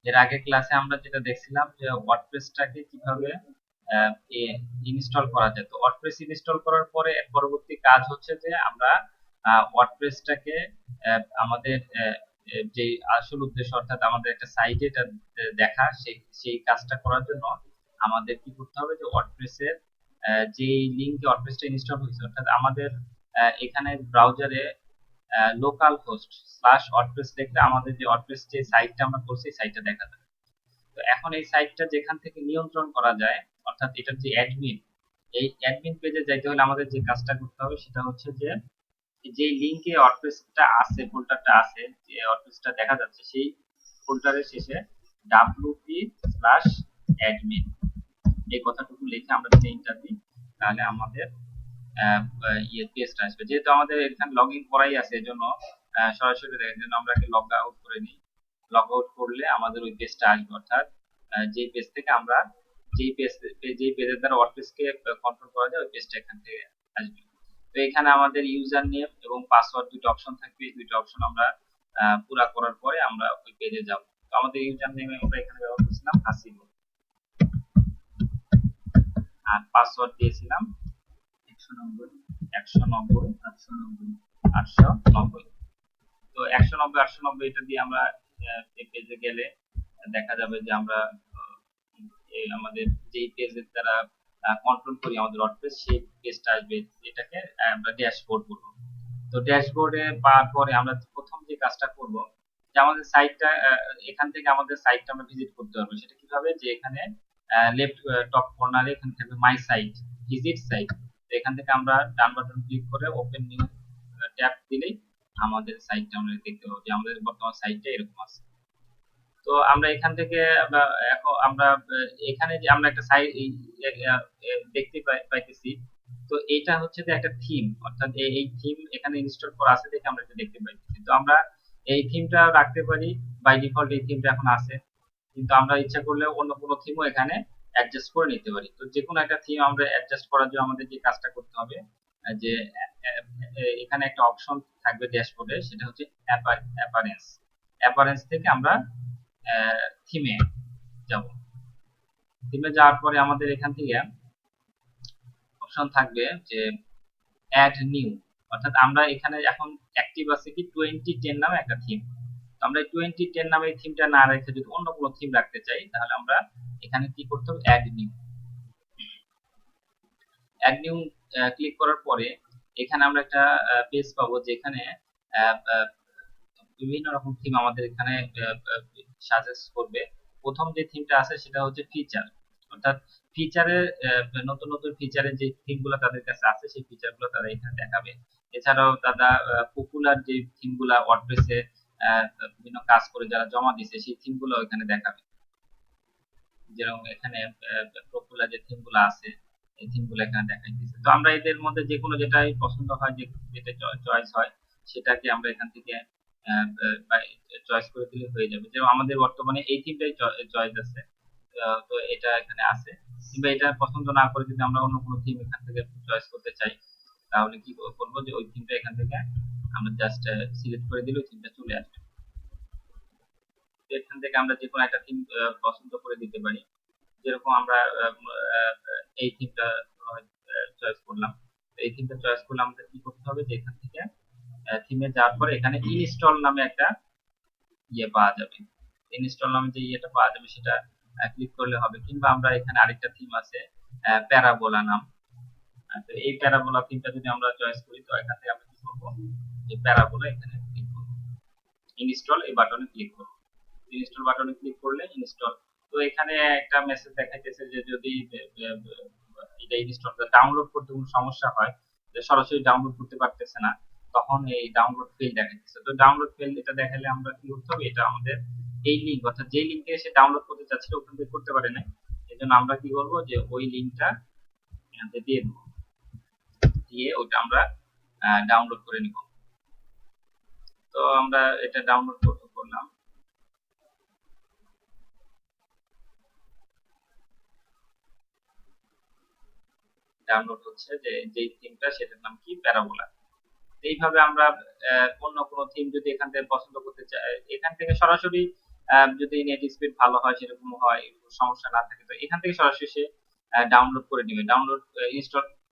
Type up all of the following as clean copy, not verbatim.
এর আগের ক্লাসে আমরা যেটা দেখছিলাম যে ওয়ার্ডপ্রেসটাকে কিভাবে ইনস্টল করা যায়। তো ওয়ার্ডপ্রেস ইনস্টল করার পরে পরবর্তী কাজ হচ্ছে যে আমরা ওয়ার্ডপ্রেসটাকে আমাদের যে আসল উদ্দেশ্য, অর্থাৎ আমাদের একটা সাইটে এটা দেখা, সেই কাজটা করার জন্য আমাদের কি করতে হবে যে ওয়ার্ডপ্রেসের যে লিঙ্কে ওয়ার্ডপ্রেসটা ইনস্টল হয়েছে, অর্থাৎ আমাদের এখানে ব্রাউজারে লোকাল হোস্ট স্ল্যাশ ওয়ার্ডপ্রেস লিখলে আমাদের যে ওয়ার্ডপ্রেস যে সাইটটা আমরা করছি সাইটটা দেখা যাবে। তো এখন এই সাইটটা যেখান থেকে নিয়ন্ত্রণ করা যায়, অর্থাৎ এটার যে অ্যাডমিন, এই অ্যাডমিন পেজে যাইতে হলে আমাদের যে কাজটা করতে হবে সেটা হচ্ছে যে যে লিংকে ওয়ার্ডপ্রেসটা আছে, ফোল্ডারটা আছে, যে ওয়ার্ডপ্রেসটা দেখা যাচ্ছে সেই ফোল্ডারের শেষে wp/admin এই কথাটুকু লিখে আমরা যদি এন্টার দিই তাহলে আমাদের পেজটা আসবে। যেহেতু আমাদের এখানে লগ ইন করাই আছে এজন্য সরাসরি এর জন্য আমরা লগ আউট করে নিই। লগ আউট করলে আমাদের ওই পেজটা আসবে, অর্থাৎ যে পেজ থেকে আমরা যেই পেজের দ্বারা ওয়ার্ডপ্রেসকে কন্ট্রোল করা যায় ওই পেজটা এখান থেকে আসবে। তো এখানে আমাদের ইউজার নেম এবং পাসওয়ার্ড দুটো অপশন থাকবে। এই দুটো অপশন আমরা পুরা করার পরে আমরা ওই পেজে যাব। তো আমাদের ইউজার নেমে আমরা এখানে ব্যবহার করছিলাম হাসিবুল, আর পাসওয়ার্ড দিয়েছিলাম 190 190 890 890। তো 190 890 এটা দিয়ে আমরা এই পেজে গেলে দেখা যাবে যে আমরা আমাদের যেই পেজের দ্বারা কন্ট্রোল করি আমাদের ওয়ার্ডপ্রেস সেই পেজটা আসবে, এটাকে আমরা ড্যাশবোর্ড বলবো। তো ড্যাশবোর্ডে পাওয়ার পরে আমরা প্রথম যে কাজটা করব যে আমাদের সাইটটা, এখান থেকে আমাদের সাইটটা আমরা ভিজিট করতে পারবো। সেটা কিভাবে, যে এখানে লেফট টপ কর্নারে এখানে থাকবে মাই সাইট, ভিজিট সাইট। তো এখান থেকে আমরা ডান বাটন ক্লিক করে ওপেন নিউ ট্যাব দিলেই আমাদের সাইটটা আমরা দেখতে পাবো যে আমাদের বর্তমান সাইটটা এরকম আছে। তো আমরা এখান থেকে এখন আমরা এখানে যে আমরা একটা সাইট দেখতে পাইতেছি। তো এটা হচ্ছে যে একটা থিম, অর্থাৎ এই থিম এখানে ইনস্টল করা আছে দেখে আমরা এটা দেখতে পাইতেছি। তো আমরা এই থিমটা রাখতে পারি, বাই ডিফল্ট এই থিমটা এখন আছে, কিন্তু আমরা ইচ্ছা করলে অন্য কোনো থিমও এখানে অ্যাডজাস্ট করে নিতে পারি। তো যে কোনো একটা থিম আমরা অ্যাডজাস্ট করার জন্য আমাদের যে কাজটা করতে হবে যে এখানে একটা অপশন থাকবে ড্যাশবোর্ডে, সেটা হচ্ছে অ্যাপারেন্স। অ্যাপারেন্স থেকে আমরা থিমে যাব। থিমে যাওয়ার পরে আমাদের এখান থেকে অপশন থাকবে যে অ্যাড নিউ, অর্থাৎ আমরা এখানে এখন অ্যাক্টিভ আছে কি 2010 নামে একটা থিম। তো আমরা 2010 নামে এই থিমটা না রেখে যদি অন্য কোনো থিম রাখতে চাই তাহলে আমরা এখানে কি করতে হবে, add new. Add new click করার পরে এখানে আমরা একটা পেজ পাবো যেখানে বিভিন্ন রকম থিম আমাদের এখানে সাজেস্ট করবে। প্রথম যে থিমটা আছে সেটা হচ্ছে ফিচার, অর্থাৎ ফিচারের নতুন নতুন ফিচারের যে থিমগুলো তাদের কাছে আছে সেই ফিচারগুলো তারা এখানে দেখাবে। এছাড়াও তারা পপুলার যে থিমগুলো ওয়ার্ডপ্রেসে বিভিন্ন কাজ করে যারা জমা দিছে সেই থিমগুলো এখানে দেখাবে। যেরকম এখানে পপুলার যে থিমগুলো আছে এই থিমগুলো এখানে দেখাই দিচ্ছে। তো আমরা এদের মধ্যে যে কোনো যেটাই পছন্দ হয়, যেটা চয়েস হয় সেটাকে আমরা এখান থেকে চয়েস করে দিলে হয়ে যাবে। যেমন আমাদের বর্তমানে এই থিমটাই চয়েস আছে, তো এটা এখানে আছে। কিংবা এটা পছন্দ না করে যদি আমরা অন্য কোনো থিম এখান থেকে চয়েস করতে চাই তাহলে কি করবো, যে ওই থিমটা এখান থেকে আমরা জাস্ট সিলেক্ট করে দিলে ওই থিমটা চলে আসবে। এখান থেকে আমরা যে কোনো একটা থিম পছন্দ করে দিতে পারি। যেরকম আমরা এই থিমটা চয়েস করলাম। এই থিমটা চয়েস করলে আমাদের কি করতে হবে, যে এখান থেকে থিমে যাওয়ার পরে এখানে ইনস্টল নামে একটা ইয়ে পাওয়া যাবে। ইনস্টল নামে যে ইয়েটা পাওয়া যাবে সেটা ক্লিক করলে হবে। কিংবা আমরা এখানে আরেকটা থিম আছে প্যারাবোলা নাম। তো এই প্যারাবোলা থিমটা যদি আমরা চয়েস করি তো এখান থেকে আমরা কি করবো, যে প্যারাবোলা এখানে ক্লিক করবো, ইনস্টল এই বাটনে ক্লিক করবো। ইনস্টল বাটনে ক্লিক করলে ইনস্টল। তো এখানে একটা মেসেজ দেখাইতেছে যে যদি এটা ইনস্টল ডাউনলোড করতে কোনো সমস্যা হয়, যে সরাসরি ডাউনলোড করতে পারতেছে না, তখন এই ডাউনলোড ফেল দেখাইতেছে। তো ডাউনলোড ফেল এটা দেখালে আমরা কি করতে হবে, এটা আমাদের এই লিঙ্ক, অর্থাৎ যে লিঙ্কে এসে ডাউনলোড করতে চাচ্ছিল ওখান থেকে করতে পারে না। এই জন্য আমরা কি করবো, যে ওই লিঙ্কটা এখানে দিয়ে দেবো, দিয়ে ওটা আমরা ডাউনলোড করে নিব। তো আমরা এটা ডাউনলোড করলাম। ডাউনলোড হচ্ছে যে যেই থিমটা সেটার নাম কি প্যারাবোলা। এইভাবে আমরা অন্য কোনো থিম যদি এখান থেকে পছন্দ করতে চাই, এখান থেকে সরাসরি যদি নেট স্পিড ভালো হয়, সেরকম হয়, সমস্যা না থাকে, তো এখান থেকে সরাসরি সে ডাউনলোড করে নেবে।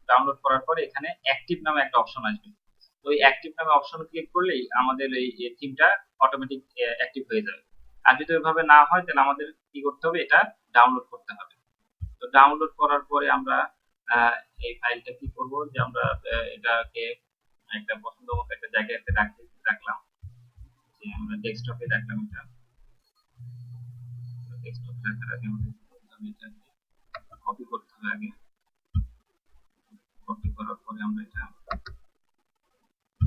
ডাউনলোড করার পরে এখানে অ্যাক্টিভ নামে একটা অপশন আসবে। তো এই অ্যাক্টিভ নামে অপশন ক্লিক করলেই আমাদের এই থিমটা অটোমেটিক অ্যাক্টিভ হয়ে যাবে। আর যদি ওইভাবে না হয় তাহলে আমাদের কি করতে হবে, এটা ডাউনলোড করতে হবে। তো ডাউনলোড করার পরে আমরা আহ, এই ফাইলটা কি করব, যে আমরা এটাকে একটা পছন্দ মতো একটা জায়গায় রাখলাম, যে আমরা ডেস্কটপে রাখলাম। এটা ডেস্কটপে রাখার আগে আমাদের এটাকে কপি করতে হবে আগে। কপি করার পরে আমরা এটা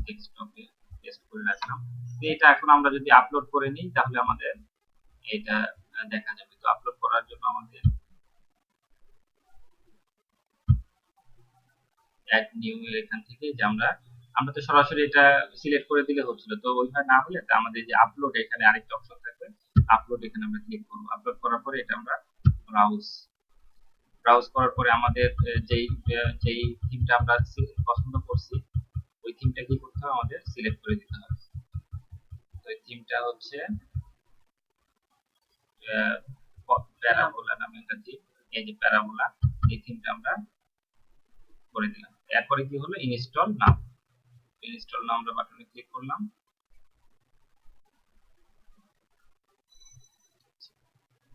ডেস্কটপে পেস্ট করে রাখলাম। তো এটা এখন আমরা যদি আপলোড করে নিই তাহলে আমাদের এটা দেখা যাবে। তো আপলোড করার জন্য আমাদের অ্যাড নিউ এর এখান থেকে, যে আমরা আমরা তো সরাসরি এটা সিলেক্ট করে দিলে হচ্ছিল, তো ওইভাবে না হলে তো আমাদের যে আপলোড, এখানে আরেকটা অপশন থাকবে আপলোড, এখানে আমরা ক্লিক করব। আপলোড করার পরে এটা আমরা ব্রাউজ ব্রাউজ করার পরে আমাদের যেই থিমটা আমরা পছন্দ করছি, ওই থিমটা কি করতে হবে, আমাদের সিলেক্ট করে দিতে হবে। তো এই থিমটা হচ্ছে প্যারাবোলা নামে একটা থিম। এই যে প্যারাবোলা, এই থিমটা আমরা করে দিলাম। এরপরে কি হলো, ইনস্টল নাও। ইনস্টল নাও আমরা বাটনে ক্লিক করলাম।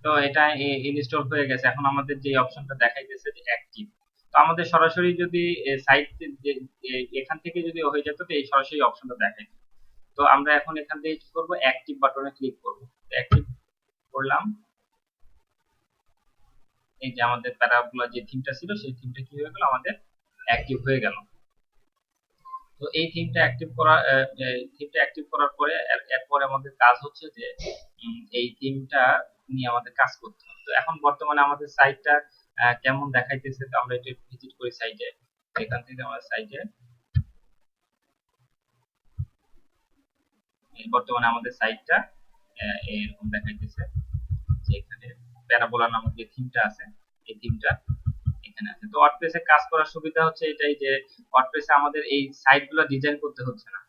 তো এটা ইনস্টল হয়ে গেছে। এখন আমাদের যে অপশনটা দেখাইতেছে যে অ্যাক্টিভ, তো আমাদের সরাসরি যদি সাইট এখান থেকে যদি হয়ে যেত, তো এই সরাসরি অপশনটা দেখাই। তো আমরা এখন এখান থেকে কি করব, অ্যাক্টিভ বাটনে ক্লিক করব। অ্যাক্টিভ করলাম। এই যে আমাদের প্যারাবোলা যে থিমটা ছিল, সেই থিমটা কি হয়ে গেল, আমাদের অ্যাক্টিভ হয়ে গেল। তো এই থিমটা অ্যাক্টিভ করার পরে এরপরে আমাদের কাজ হচ্ছে যে এই থিমটা নিয়ে আমাদের কাজ করতে হবে। তো এখন বর্তমানে আমাদের সাইটটা কেমন দেখাইতেছে, তো আমরা একটু ভিজিট করি সাইটে। এখান থেকে আমাদের সাইটে বর্তমানে আমাদের সাইটটা এরকম দেখাইতেছে, যে এখানে প্যারাবোলা নামক যে থিমটা আছে, এই থিমটা এখানে আছে। তো ওয়ার্ডপ্রেসে কাজ করার সুবিধা হচ্ছে এটাই, যে ওয়ার্ডপ্রেসে আমাদের এই সাইটগুলো ডিজাইন করতে হচ্ছে না।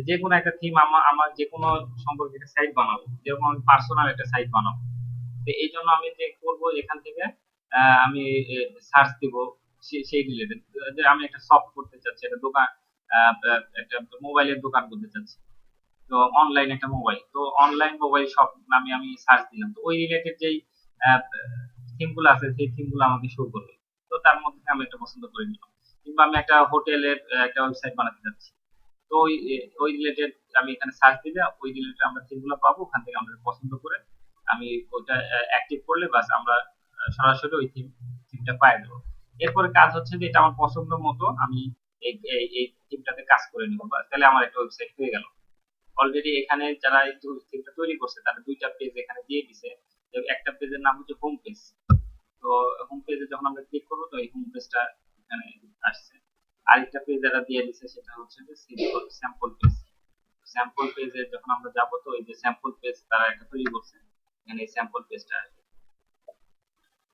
যে কোনো একটা থিম আমার যে কোনো সম্পর্কে একটা সাইট বানাবো, যেরকম আমি পার্সোনাল একটা সাইট বানাবো, তো এই জন্য আমি যে করব, এখান থেকে আমি সার্চ দিব সেই রিলেটেড, যে আমি একটা শপ করতে চাচ্ছি, একটা দোকান, একটা মোবাইলের দোকান করতে চাচ্ছি। তো অনলাইন একটা মোবাইল, তো অনলাইন মোবাইল শপ নামে আমি সার্চ দিলাম, তো ওই রিলেটেড যেই থিম গুলো আছে, সেই থিম গুলো আমাকে শো করবে। তো তার মধ্যে আমি একটা পছন্দ করে নিলাম। কিংবা আমি একটা হোটেলের একটা ওয়েবসাইট বানাতে চাচ্ছি, তো ওই রিলেটেড আমি এখানে সার্চ দিলে ওই রিলেটেড আমরা থিমগুলো পাবো। ওখান থেকে আমরা পছন্দ করে আমি ওইটা অ্যাক্টিভ করলে বাস আমরা সরাসরি ওই থিমটা পাই দেবো। এরপরে কাজ হচ্ছে যে এটা আমার পছন্দ মতো আমি এই থিমটাতে কাজ করে নিবো, বাস তাহলে আমার একটা ওয়েবসাইট হয়ে গেল। অলরেডি এখানে যারা এই থিমটা তৈরি করছে তারা দুইটা পেজ এখানে দিয়ে দিছে। একটা পেজের নাম হচ্ছে হোম পেজ। তো হোম পেজে যখন আমরা ক্লিক করবো, তো এই হোম পেজটা এখানে আসছে। আরেকটা পেজ যারা দিয়ে দিছে সেটা হচ্ছে যে স্যাম্পল পেজ। স্যাম্পল পেজে যখন আমরা যাব, তো এই যে স্যাম্পল পেজ তারা একটা তৈরি করছে, এখানে এই স্যাম্পল পেজটা আসবে।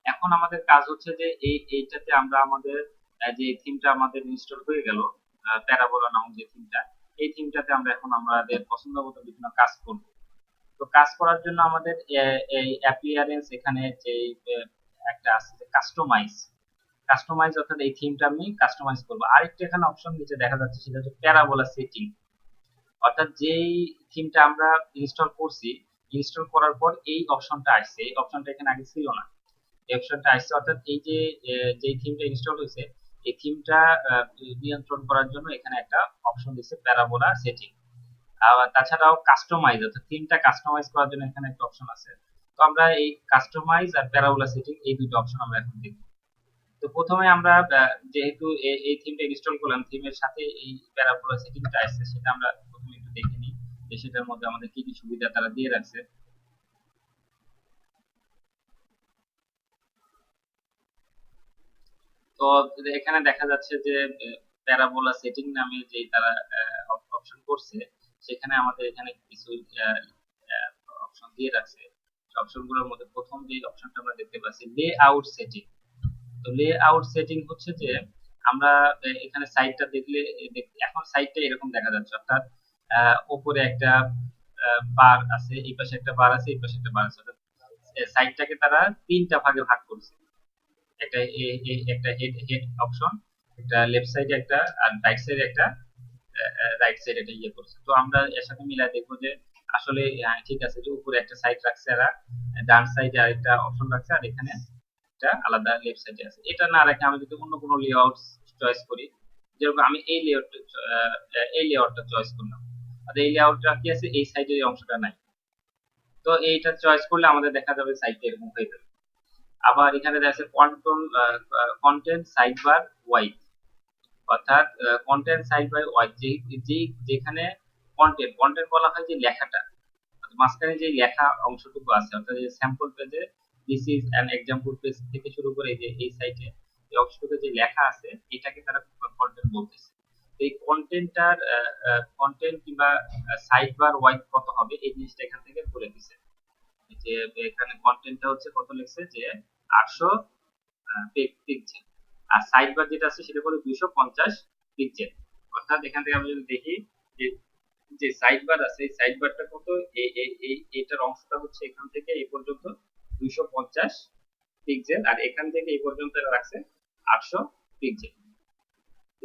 এখন আমাদের কাজ হচ্ছে যে এইটাতে আমরা আমাদের যে থিমটা আমাদের ইনস্টল হয়ে গেল, প্যারাবোলা নামক যে থিমটা, এই থিমটাতে আমরা এখন আমাদের পছন্দ মতো বিভিন্ন কাজ করব। তো কাজ করার জন্য আমাদের এই অ্যাপিয়ারেন্স এখানে যে একটা আছে যে কাস্টমাইজ। কাস্টমাইজ অর্থাৎ এই থিমটা আমি কাস্টমাইজ করব। আরেকটা এখানে অপশন নিচে দেখা যাচ্ছে, সেটা হচ্ছে প্যারাবোলা সেটিং। অর্থাৎ যেই থিমটা আমরা ইনস্টল করছি, ইনস্টল করার পর এই অপশনটা আসছে, এই অপশনটা এখানে আগে ছিল না। এই অপশনটা আসছে, অর্থাৎ এই যে যেই থিমটা ইনস্টল হয়েছে, এই থিমটা নিয়ন্ত্রণ করার জন্য এখানে একটা অপশন দিচ্ছে প্যারাবোলা সেটিং। আর তাছাড়াও কাস্টমাইজ, অর্থাৎ থিমটা কাস্টমাইজ করার জন্য এখানে একটা অপশন আছে। তো আমরা এই কাস্টমাইজ আর প্যারাবোলা সেটিং, এই দুটো অপশন আমরা এখন দেখব। তো প্রথমে আমরা যেহেতু এই থিমটা ইনস্টল করলাম, থিমের সাথে এই প্যারাবোলা সেটিংটা আসছে, সেটা আমরা প্রথমে একটু দেখে নিই যে সেটার মধ্যে আমাদের কি কি সুবিধা তারা দিয়ে রাখছে। তো এখানে দেখা যাচ্ছে যে প্যারাবোলা সেটিং নামে যে তারা অপশন করছে, সেখানে আমাদের এখানে কিছু অপশন দিয়ে রাখছে। অপশনগুলোর মধ্যে প্রথম যে অপশনটা আমরা দেখতে পাচ্ছি, লে আউট সেটিং। তো লে আউট সেটিং হচ্ছে যে আমরা এখানে সাইডটা দেখলে এখন সাইডটা এরকম দেখা যাচ্ছে, অর্থাৎ উপরে একটা বার আছে, এই পাশে একটা বার আছে, এই পাশে একটা বার আছে, অর্থাৎ সাইডটাকে তারা তিনটা ভাগে ভাগ করছে। একটা একটা হেড হেড অপশন, একটা লেফট সাইডে একটা, আর রাইট সাইডে একটা, রাইট সাইড এটা ইয়ে করছে। তো আমরা এর সাথে মিলাই দেখবো যে আসলে ঠিক আছে, যে উপরে একটা সাইড রাখছে এরা, ডান সাইডে আরেকটা অপশন রাখছে, আর এখানে একটা আলাদা লেফট সাইডে আছে। এটা না রেখে আমি যদি অন্য কোনো লেআউট চয়েস করি, যেরকম আমি এই লেআউটটা চয়েস করলাম, আর এই লেআউটটা কি আছে, এই সাইডের এই অংশটা নাই। তো এইটা চয়েস করলে আমাদের দেখা যাবে সাইডটা এরকম হয়ে যাবে। আবার এখানে দেখা যাচ্ছে control content side bar wide, অর্থাৎ কন্টেন্ট সাইড বাই ওয়াইড, যেখানে কন্টেন্ট কন্টেন্ট বলা হয় যে লেখাটা, মাঝখানে যে লেখা অংশটুকু আছে, অর্থাৎ এই স্যাম্পল পেজে this is an example page থেকে শুরু করে এই যে এই সাইটে এই অংশটুকু যে লেখা আছে, এটাকে তারা কন্টেন্ট বলতেছে। এই কন্টেন্টটার কন্টেন্ট কিংবা সাইড বার ওয়াইড কত হবে, এই জিনিসটা এখান থেকে বলে দিছে। যে এখানে কন্টেন্টটা হচ্ছে কত লিখছে যে 800 পিক্সেল, আর সাইড বার যেটা আছে সেটা হলো 250 পিক্সেল। অর্থাৎ এখান থেকে আমরা যদি দেখি যে যে সাইড বার আছে, এই সাইড বারটা কত, এইটার অংশটা হচ্ছে এখান থেকে এই পর্যন্ত 250 পিক্সেল, আর এখান থেকে এই পর্যন্ত এটা রাখছে 800 পিক্সেল।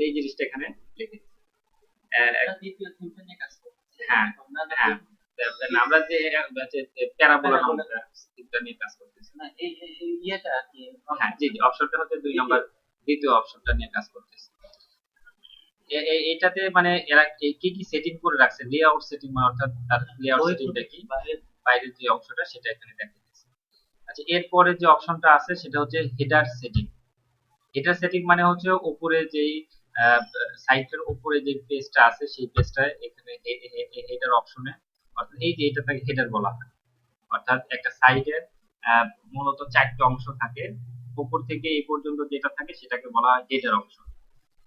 এই জিনিসটা এখানে লিখে দিচ্ছি। দ্বিতীয় থিমটা নিয়ে কাজ করছি। হ্যাঁ হ্যাঁ, আমরা যে প্যারাবোলা থিমটা নিয়ে কাজ করতেছি না, এই ইয়েটা কি, হ্যাঁ জি জি, অপশনটা হচ্ছে 2 নাম্বার, দ্বিতীয় অপশনটা নিয়ে কাজ করতেছি। এটাতে মানে এরা কি কি সেটিং করে রাখছে, লেআউট সেটিং, মানে অর্থাৎ তার লেআউট সেটিংটা কি, বাইরের যে অংশটা সেটা এখানে দেখা যাচ্ছে। আচ্ছা, এরপরে যে অপশনটা আছে সেটা হচ্ছে হেডার সেটিং। হেডার সেটিং মানে হচ্ছে উপরে যেই সাইটের উপরে যে পেজটা আছে সেই পেজটা এখানে হেডার অপশনে, অর্থাৎ এই যে এটাকে হেডার বলা হয়। অর্থাৎ একটা সাইটের মূলত 4টা অংশ থাকে, উপর থেকে এই পর্যন্ত যেটা থাকে সেটাকে বলা হয় হেডার অংশ।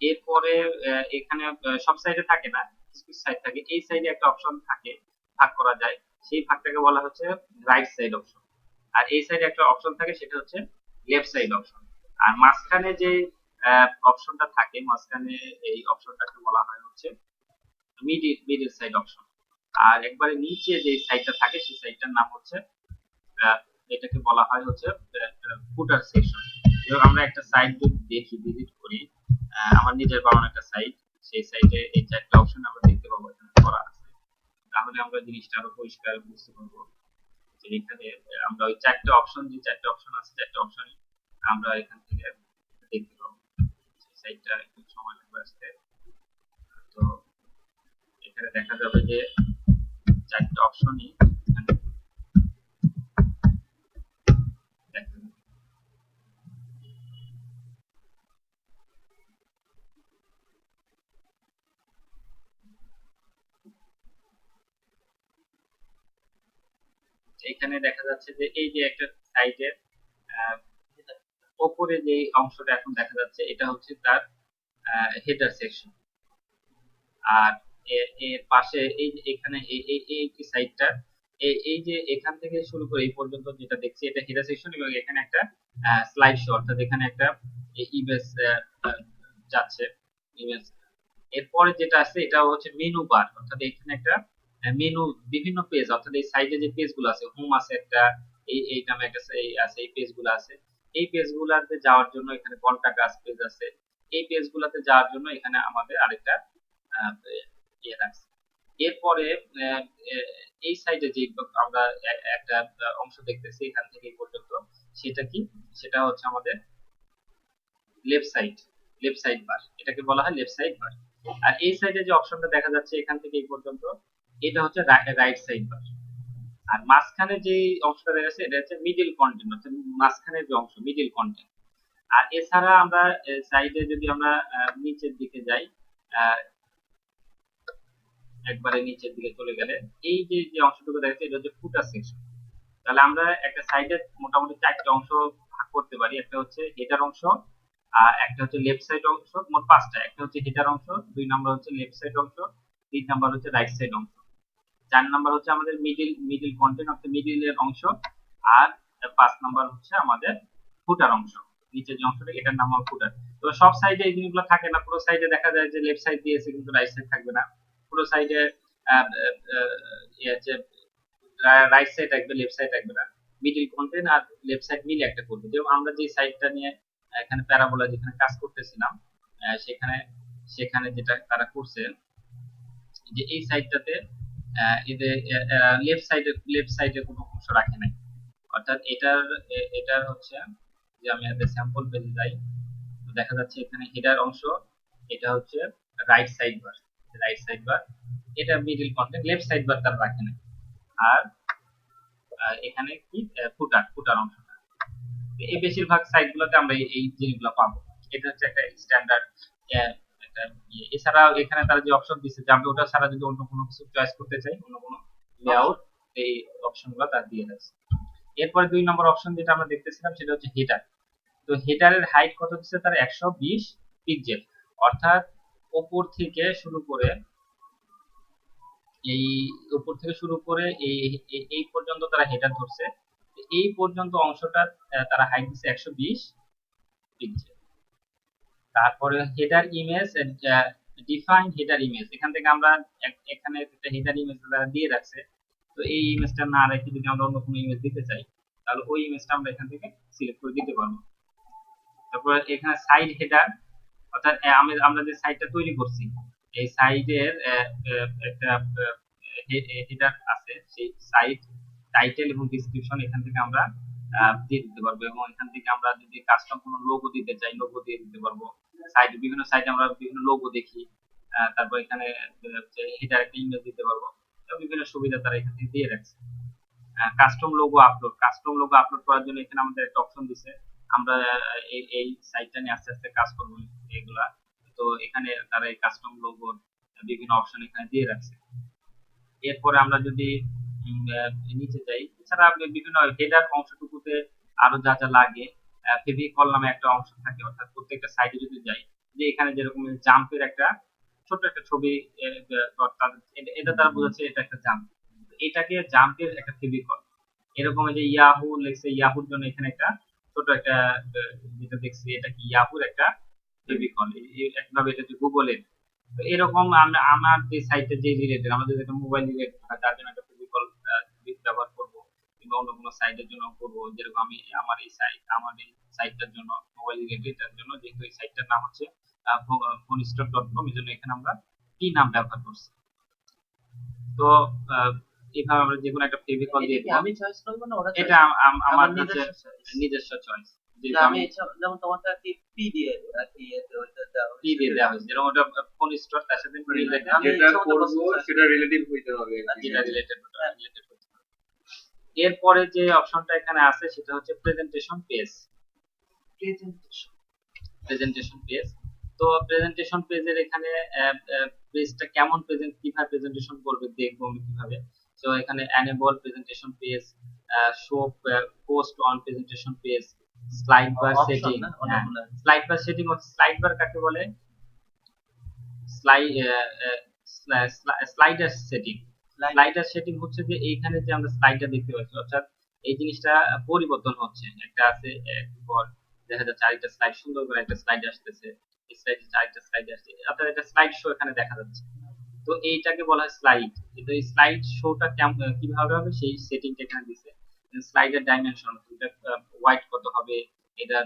এরপরে এখানে সব সাইডে থাকে না, কিছু সাইড থাকে, এই সাইডে একটা অপশন থাকে, ভাগ করা যায়, সেই ভাগটাকে বলা হচ্ছে রাইট সাইড অপশন। আর এই সাইডে একটা অপশন থাকে সেটা হচ্ছে লেফট সাইড অপশন। আর মাঝখানে যে অপশনটা থাকে, মাঝখানে এই অপশনটাকে বলা হয় হচ্ছে মিডিল সাইড অপশন। আর একবারে নিচে যে সাইডটা থাকে সেই সাইডটার নাম হচ্ছে এটাকে বলা হয় হচ্ছে ফুটার সেকশন। যেমন আমরা একটা সাইট যদি দেখি, ভিজিট করি, আমার নিজের বানানো একটা সাইট, সেই সাইটে এই 4টা অপশন আমরা দেখতে পাবো এখানে করা আছে। তাহলে আমরা জিনিসটা আরো পরিষ্কার বুঝতে পারবো যে এখানে আমরা ওই 4টা অপশন, যে 4টা অপশন আছে, 4টা অপশন আমরা এখান থেকে দেখতে পাবো। সাইটটা একটু সময় লাগবে আসতে। তো এখানে দেখা যাবে যে 4টা অপশনই এখানে দেখা যাবে। এখানে দেখা যাচ্ছে যে এই যে একটা সাইটের উপরে যে অংশটা এখন দেখা যাচ্ছে এটা হচ্ছে তার হেডার সেকশন। আর এর পাশে এই যে এখানে এই সাইডটা, এই যে এখান থেকে শুরু করে এই পর্যন্ত যেটা দেখছি এটা হেডার সেকশন, এবং এখানে একটা স্লাইড শো, অর্থাৎ এখানে একটা ইমেজ যাচ্ছে, ইমেজ। এরপরে যেটা আছে এটা হচ্ছে মেনু বার, অর্থাৎ এখানে একটা মেনু, বিভিন্ন পেজ, অর্থাৎ এই সাইডে যে পেজগুলো আছে, হোম আছে একটা, এই নামে একটা আছে, এই পেজগুলো আছে, এই পেজগুলোতে যাওয়ার জন্য এখানে কন্টাক্ট আস পেজ আছে, এই পেজগুলোতে যাওয়ার জন্য এখানে আমাদের আরেকটা ইয়ে রাখছে। এরপরে আহ, এই সাইডে যে আমরা একটা অংশ দেখতেছি এখান থেকে এই পর্যন্ত, সেটা কি, সেটা হচ্ছে আমাদের লেফট সাইড বার, এটাকে বলা হয় লেফট সাইড বার। আর এই সাইডে যে অপশনটা দেখা যাচ্ছে এখান থেকে এই পর্যন্ত, এটা হচ্ছে রাইট সাইড বার। আর মাঝখানে যে অংশটা দেখা যাচ্ছে এটা হচ্ছে মিডিল কন্টেন্ট, অর্থাৎ মাঝখানের যে অংশ মিডিল কন্টেন্ট। আর এছাড়া আমরা সাইডে যদি আমরা নিচের দিকে যাই, একবারে নিচের দিকে চলে গেলে এই যে যে অংশটুকু দেখা যাচ্ছে এটা হচ্ছে ফুটার সেকশন। তাহলে আমরা একটা সাইডে মোটামুটি 4টা অংশ ভাগ করতে পারি, একটা হচ্ছে হেডার অংশ, আর একটা হচ্ছে লেফট সাইড অংশ, মোট 5টা, একটা হচ্ছে হেডার অংশ, 2 নাম্বার হচ্ছে লেফট সাইড অংশ, 3 নাম্বার হচ্ছে রাইট সাইড অংশ, 4 নাম্বার হচ্ছে আমাদের মিডিল কন্টেন্ট অর্থাৎ মিডিলের অংশ, আর 5 নাম্বার হচ্ছে আমাদের ফুটার অংশ, নিচের যে অংশটা এটার নাম হলো ফুটার। তো সব সাইডে এই জিনিসগুলো থাকে না, পুরো সাইডে দেখা যায় যে লেফট সাইড দিয়েছে কিন্তু রাইট সাইড থাকবে না, পুরো সাইডে রাইট সাইড থাকবে, লেফট সাইড থাকবে না, মিডিল কন্টেন্ট আর লেফট সাইড মিলে একটা করবে। যেমন আমরা যে সাইডটা নিয়ে এখানে প্যারাবোলা যেখানে কাজ করতেছিলাম, সেখানে সেখানে যেটা তারা করছে যে এই সাইডটাতে এদের লেফট সাইডে কোনো অংশ রাখে নাই, অর্থাৎ এটার হচ্ছে যে আমি এদের স্যাম্পল পেজে যাই, তো দেখা যাচ্ছে এখানে হেডার অংশ, এটা হচ্ছে রাইট সাইড বার, এটা middle content, left side bar তারা রাখে নাই। আর এখানে কি ফুটার অংশটা, এই বেশিরভাগ সাইট গুলোতে আমরা এই জিনিসগুলো পাবো। এটা হচ্ছে একটা স্ট্যান্ডার্ড একটা ইয়ে। এছাড়া এখানে তারা যে অপশন দিচ্ছে যে আমরা ওটা ছাড়া যদি অন্য কোনো কিছু চয়েস করতে চাই, অন্য কোনো লেআউট, এই অপশন গুলো তার দিয়ে রাখছে। এরপরে 2 নম্বর অপশন যেটা আমরা দেখতেছিলাম সেটা হচ্ছে হেডার। তো হেডারের হাইট কত দিচ্ছে তার 120 পিক্সেল, অর্থাৎ উপর থেকে শুরু করে এই এই পর্যন্ত তারা হেডার ধরছে, এই পর্যন্ত অংশটা তারা হাইট দিচ্ছে 120 পিক্সেল। তারপরে header image, define header image, এখান থেকে আমরা এখানে একটা হেডার ইমেজ তারা দিয়ে রাখছে, তো এই ইমেজটা না রেখে যদি আমরা অন্য কোনো ইমেজ দিতে চাই তাহলে ওই ইমেজটা আমরা এখান থেকে সিলেক্ট করে দিতে পারবো। তারপর এখানে সাইড হেডার, অর্থাৎ আমরা যে সাইটটা তৈরি করছি এই সাইডের একটা হেডার আছে, সেই সাইট টাইটেল এবং ডেসক্রিপশন এখান থেকে আমরা দিয়ে দিতে পারবো, এবং এখান থেকে আমরা যদি কাস্টম কোনো লোগো দিতে চাই লোগো দিয়ে দিতে পারবো। বিভিন্ন সাইটে আমরা বিভিন্ন লোগো দেখি, তারপর এখানে হেডার একটা ইমেজ দিতে পারবো, বিভিন্ন সুবিধা তারা এখান থেকে দিয়ে রাখছে। কাস্টম লোগো আপলোড করার জন্য এখানে আমাদের একটা অপশন দিছে, আমরা এই সাইটটা নিয়ে আস্তে আস্তে কাজ করবো এগুলা, তো এখানে তারা এই কাস্টম লোগোর বিভিন্ন অপশন এখানে দিয়ে রাখছে। এরপরে আমরা যদি নিচে যাই, এছাড়া বিভিন্ন হেডার অংশটুকুতে আরো যা যা লাগে, ফেভিকল নামে একটা অংশ থাকে, অর্থাৎ প্রত্যেকটা সাইডে যদি যাই, যে এখানে যেরকম জাম্পের একটা ছোট একটা ছবি, এটা তারা বোঝাচ্ছে এটা একটা জাম্প, এটাকে জাম্পের একটা ফেভিকল, এরকম যে ইয়াহু লেখছে, ইয়াহুর জন্য এখানে একটা ছোট একটা যেটা দেখছি এটা কি ইয়াহুর একটা ফেভিকল, একভাবে এটা যে গুগলের, তো এরকম আমরা আমার যে সাইটে যে রিলেটেড, আমাদের যেটা মোবাইল রিলেটেড তার জন্য একটা ফিজিক্যাল ব্যবহার করব, কিংবা অন্য কোনো সাইটের জন্য করব, যেরকম আমি আমার এই সাইটটার জন্য মোবাইল রিলেটেডের জন্য, যেহেতু এই সাইটটার নাম হচ্ছে phonestore.com, এই জন্য এখানে আমরা কি নাম ব্যবহার করছি। তো এইভাবে আমরা যে কোনো একটা ফেভিকল দিয়ে দিলাম, আমি চয়েস করব না ওরা এটা আমার নিজস্ব চয়েস, আমি যেমন তোমারটা কি পি দিয়ে আর কি পি দিয়ে দেওয়া হয়েছে, যেরকম ওটা ফোন স্টোর তার সাথে যেটা করব সেটা রিলেটিভ হইতে হবে, যেটা রিলেটেড হতে হবে। এরপরে যে অপশনটা এখানে আছে সেটা হচ্ছে প্রেজেন্টেশন পেজ। তো প্রেজেন্টেশন পেজের এখানে পেজটা কেমন কিভাবে প্রেজেন্টেশন করবে দেখবো আমি কিভাবে। তো এখানে enable presentation page, show post on presentation page, slide bar setting. Slide bar setting, slide বার কাকে বলে? Slider setting. স্লাইডার সেটিং হচ্ছে যে এইখানে যে আমরা স্লাইডটা দেখতে পাচ্ছি, অর্থাৎ এই জিনিসটা পরিবর্তন হচ্ছে, একটা আছে পর দেখা যাচ্ছে আরেকটা স্লাইড, সুন্দর করে একটা স্লাইড আসতেছে, এই স্লাইডে আরেকটা স্লাইড আসছে, অর্থাৎ একটা স্লাইড শো এখানে দেখা যাচ্ছে। তো এইটাকে বলা হয় স্লাইড। কিন্তু এই স্লাইড শোটা কিভাবে হবে সেই সেটিংটা এখানে দিছে। স্লাইডের ডাইমেনশন, ওয়াইড কত হবে, এটা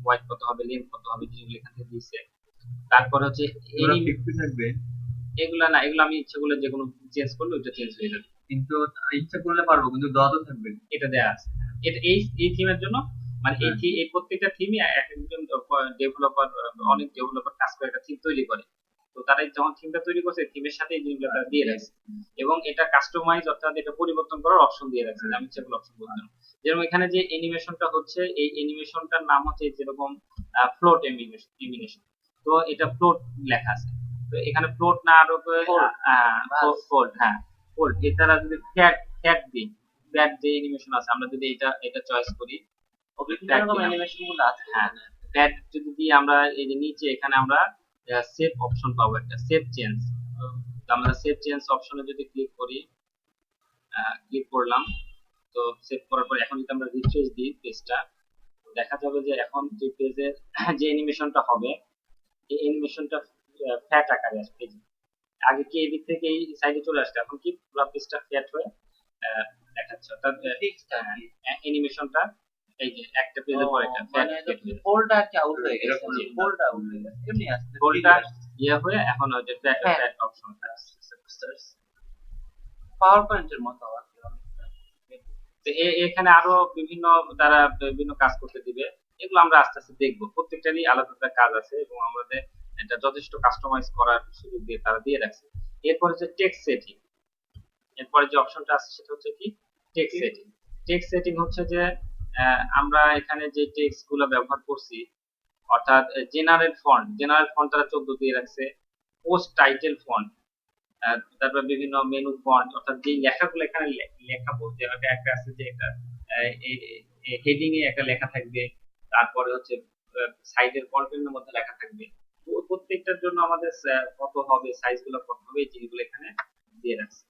ওয়াইড কত হবে, লেন্থ কত হবে, যেগুলো এখান থেকে দিছে। তারপর হচ্ছে এগুলা না, এগুলো আমি ইচ্ছা করলে যে কোনো চেঞ্জ করলে ওটা চেঞ্জ হয়ে যাবে, কিন্তু ইচ্ছা করলে পারবো, কিন্তু দেওয়া তো থাকবে, এটা দেয়া আছে। এটা এই থিমের জন্য, মানে এই প্রত্যেকটা থিমই একজন ডেভেলপার, অনেক ডেভেলপার কাজ করে একটা থিম তৈরি করে, তো তারা যখন থিমটা তৈরি করছে থিমের সাথে এই জিনিসগুলো তারা দিয়ে রাখছে, এবং এটা কাস্টমাইজ, অর্থাৎ এটা পরিবর্তন করার অপশন দিয়ে রাখছে, আমি ইচ্ছা করলে অপশন বলতে পারি। যেরকম এখানে যে অ্যানিমেশনটা হচ্ছে, এই অ্যানিমেশনটার নাম হচ্ছে যেরকম ফ্লোট অ্যানিমেশন, তো এটা ফ্লোট লেখা আছে, তো এখানে ফ্লোট না আরো ফোল্ড, হ্যাঁ ফোল্ড, এছাড়া যদি ফ্যাট দিই, ফ্যাট যে অ্যানিমেশন আছে, আমরা যদি এটা চয়েস করি, অ্যানিমেশন গুলো আছে, হ্যাঁ ফ্যাট যদি দিই আমরা, এই যে নিচে এখানে আমরা সেভ অপশন পাবো, একটা সেভ চেঞ্জ, আমরা সেভ চেঞ্জ অপশনে যদি ক্লিক করলাম, তো সেভ করার পর এখন যদি আমরা রিফ্রেশ দিই পেজটা, তো দেখা যাবে যে এখন যে পেজের যে অ্যানিমেশনটা হবে এই অ্যানিমেশনটা ফ্ল্যাট আকারে আসবে। আগে কি এদিক থেকে এই সাইডে চলে আসতো, এখন কি পুরো পেজটা ফ্ল্যাট হয়ে দেখাচ্ছে, অর্থাৎ ফিক্সড আর কি। অ্যানিমেশনটা এই যে একটা পেজের পর একটা ফ্ল্যাট মানে হয়ে যাচ্ছে। ফোল্ডটা আর কি আউট হয়ে গেছে, এরকম যে ফোল্ডটা আউট হয়ে গেছে এমনি আসছে ফোল্ডটা ইয়ে হয়ে এখন ওই যে হ্যাঁ। ফ্ল্যাট অপশনটা পাওয়ার পয়েন্টের মতো আর কি অনেকটা। তো এখানে আরো বিভিন্ন তারা বিভিন্ন কাজ করতে দিবে, এগুলো আমরা আস্তে আস্তে দেখবো। প্রত্যেকটারই আলাদা আলাদা কাজ আছে এবং আমাদের এটা যথেষ্ট কাস্টমাইজ করার সুযোগ দিয়ে তারা দিয়ে রাখছে। এরপর হচ্ছে টেক্সট সেটিং, এরপরে যে অপশনটা আছে সেটা হচ্ছে কি টেক্সট সেটিং। টেক্সট সেটিং হচ্ছে যে আমরা এখানে যে টেক্সট গুলো ব্যবহার করছি, অর্থাৎ জেনারেল ফন্ট তারা 14 দিয়ে রাখছে, পোস্ট টাইটেল ফন্ট, তারপর বিভিন্ন মেনু ফন্ট, অর্থাৎ যে লেখাগুলো এখানে লেখাবো, যে একটা আছে যে একটা হেডিং এ একটা লেখা থাকবে, তারপরে হচ্ছে সাইডের কন্টেন্টের মধ্যে লেখা থাকবে। তো প্রত্যেকটার জন্য আমাদের কত হবে, সাইজ গুলো কত হবে, এই জিনিসগুলো এখানে দিয়ে রাখছে।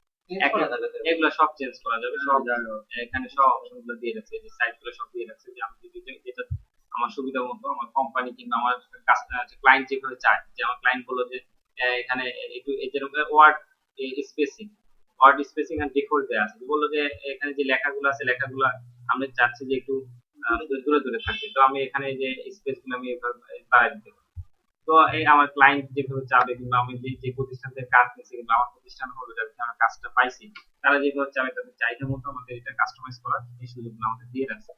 এগুলো সব চেঞ্জ করা যাবে, সব এখানে সব অপশন গুলো দিয়ে রাখছে, যে সাইজ গুলো সব দিয়ে রাখছে, যে আমি যদি যেটা আমার সুবিধা মতো আমার কোম্পানি কিংবা আমার ক্লায়েন্ট যেভাবে চায়, যে আমার ক্লায়েন্ট বললো যে এখানে একটু যেরকম ওয়ার্ড স্পেসিং আর ডিফল্ট দেওয়া আছে, বললো যে এখানে যে লেখাগুলো আছে লেখাগুলো আমি চাচ্ছি যে একটু দূরে দূরে থাকবে, তো আমি এখানে যে স্পেস গুলো আমি বাড়াই দিতে পারি। তো এই আমার ক্লায়েন্ট যেভাবে চাবে কিংবা আমি যে প্রতিষ্ঠান থেকে কাজ নিয়েছি কিংবা আমার প্রতিষ্ঠান হলো যাতে আমরা কাজটা পাইছি, তারা যেভাবে চাবে তাদের চাহিদা মতো আমাদের এটা কাস্টমাইজ করার এই সুযোগগুলো আমাদের দিয়ে রাখছে।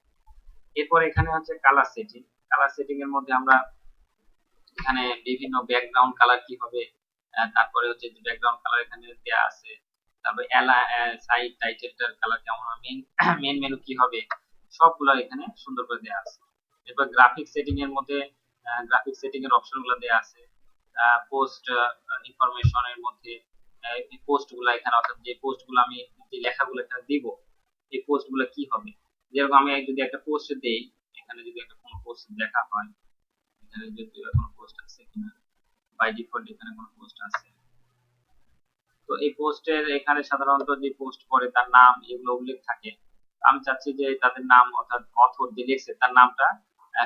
এরপর এখানে হচ্ছে কালার সেটিং। কালার সেটিং এর মধ্যে আমরা এখানে বিভিন্ন ব্যাকগ্রাউন্ড কালার কি হবে, তারপরে হচ্ছে যে ব্যাকগ্রাউন্ড কালার এখানে দেয়া আছে, তারপরে সাইড টাইটেলটার কালার কেমন হবে, মেন মেনু কি হবে, সবগুলো এখানে সুন্দর করে দেয়া আছে। এরপর গ্রাফিক সেটিং এর মধ্যে গ্রাফিক সেটিং এর অপশন গুলো দেয়া আছে। পোস্ট ইনফরমেশন এর মধ্যে এই পোস্ট গুলো এখানে, অর্থাৎ যে পোস্ট গুলো আমি যে লেখাগুলো এখানে দিব, এই পোস্ট গুলো কি হবে। যেরকম আমি যদি একটা পোস্ট দেই, এখানে যদি একটা কোনো পোস্ট দেখা হয়, এখানে যদি কোনো পোস্ট আছে কিনা, বাই ডিফল্ট এখানে কোনো পোস্ট আছে, তো এই পোস্টের এখানে সাধারণত যে পোস্ট করে তার নাম এগুলো উল্লেখ থাকে। আমি চাচ্ছি যে তাদের নাম, অর্থাৎ অথর যে লিখছে তার নামটা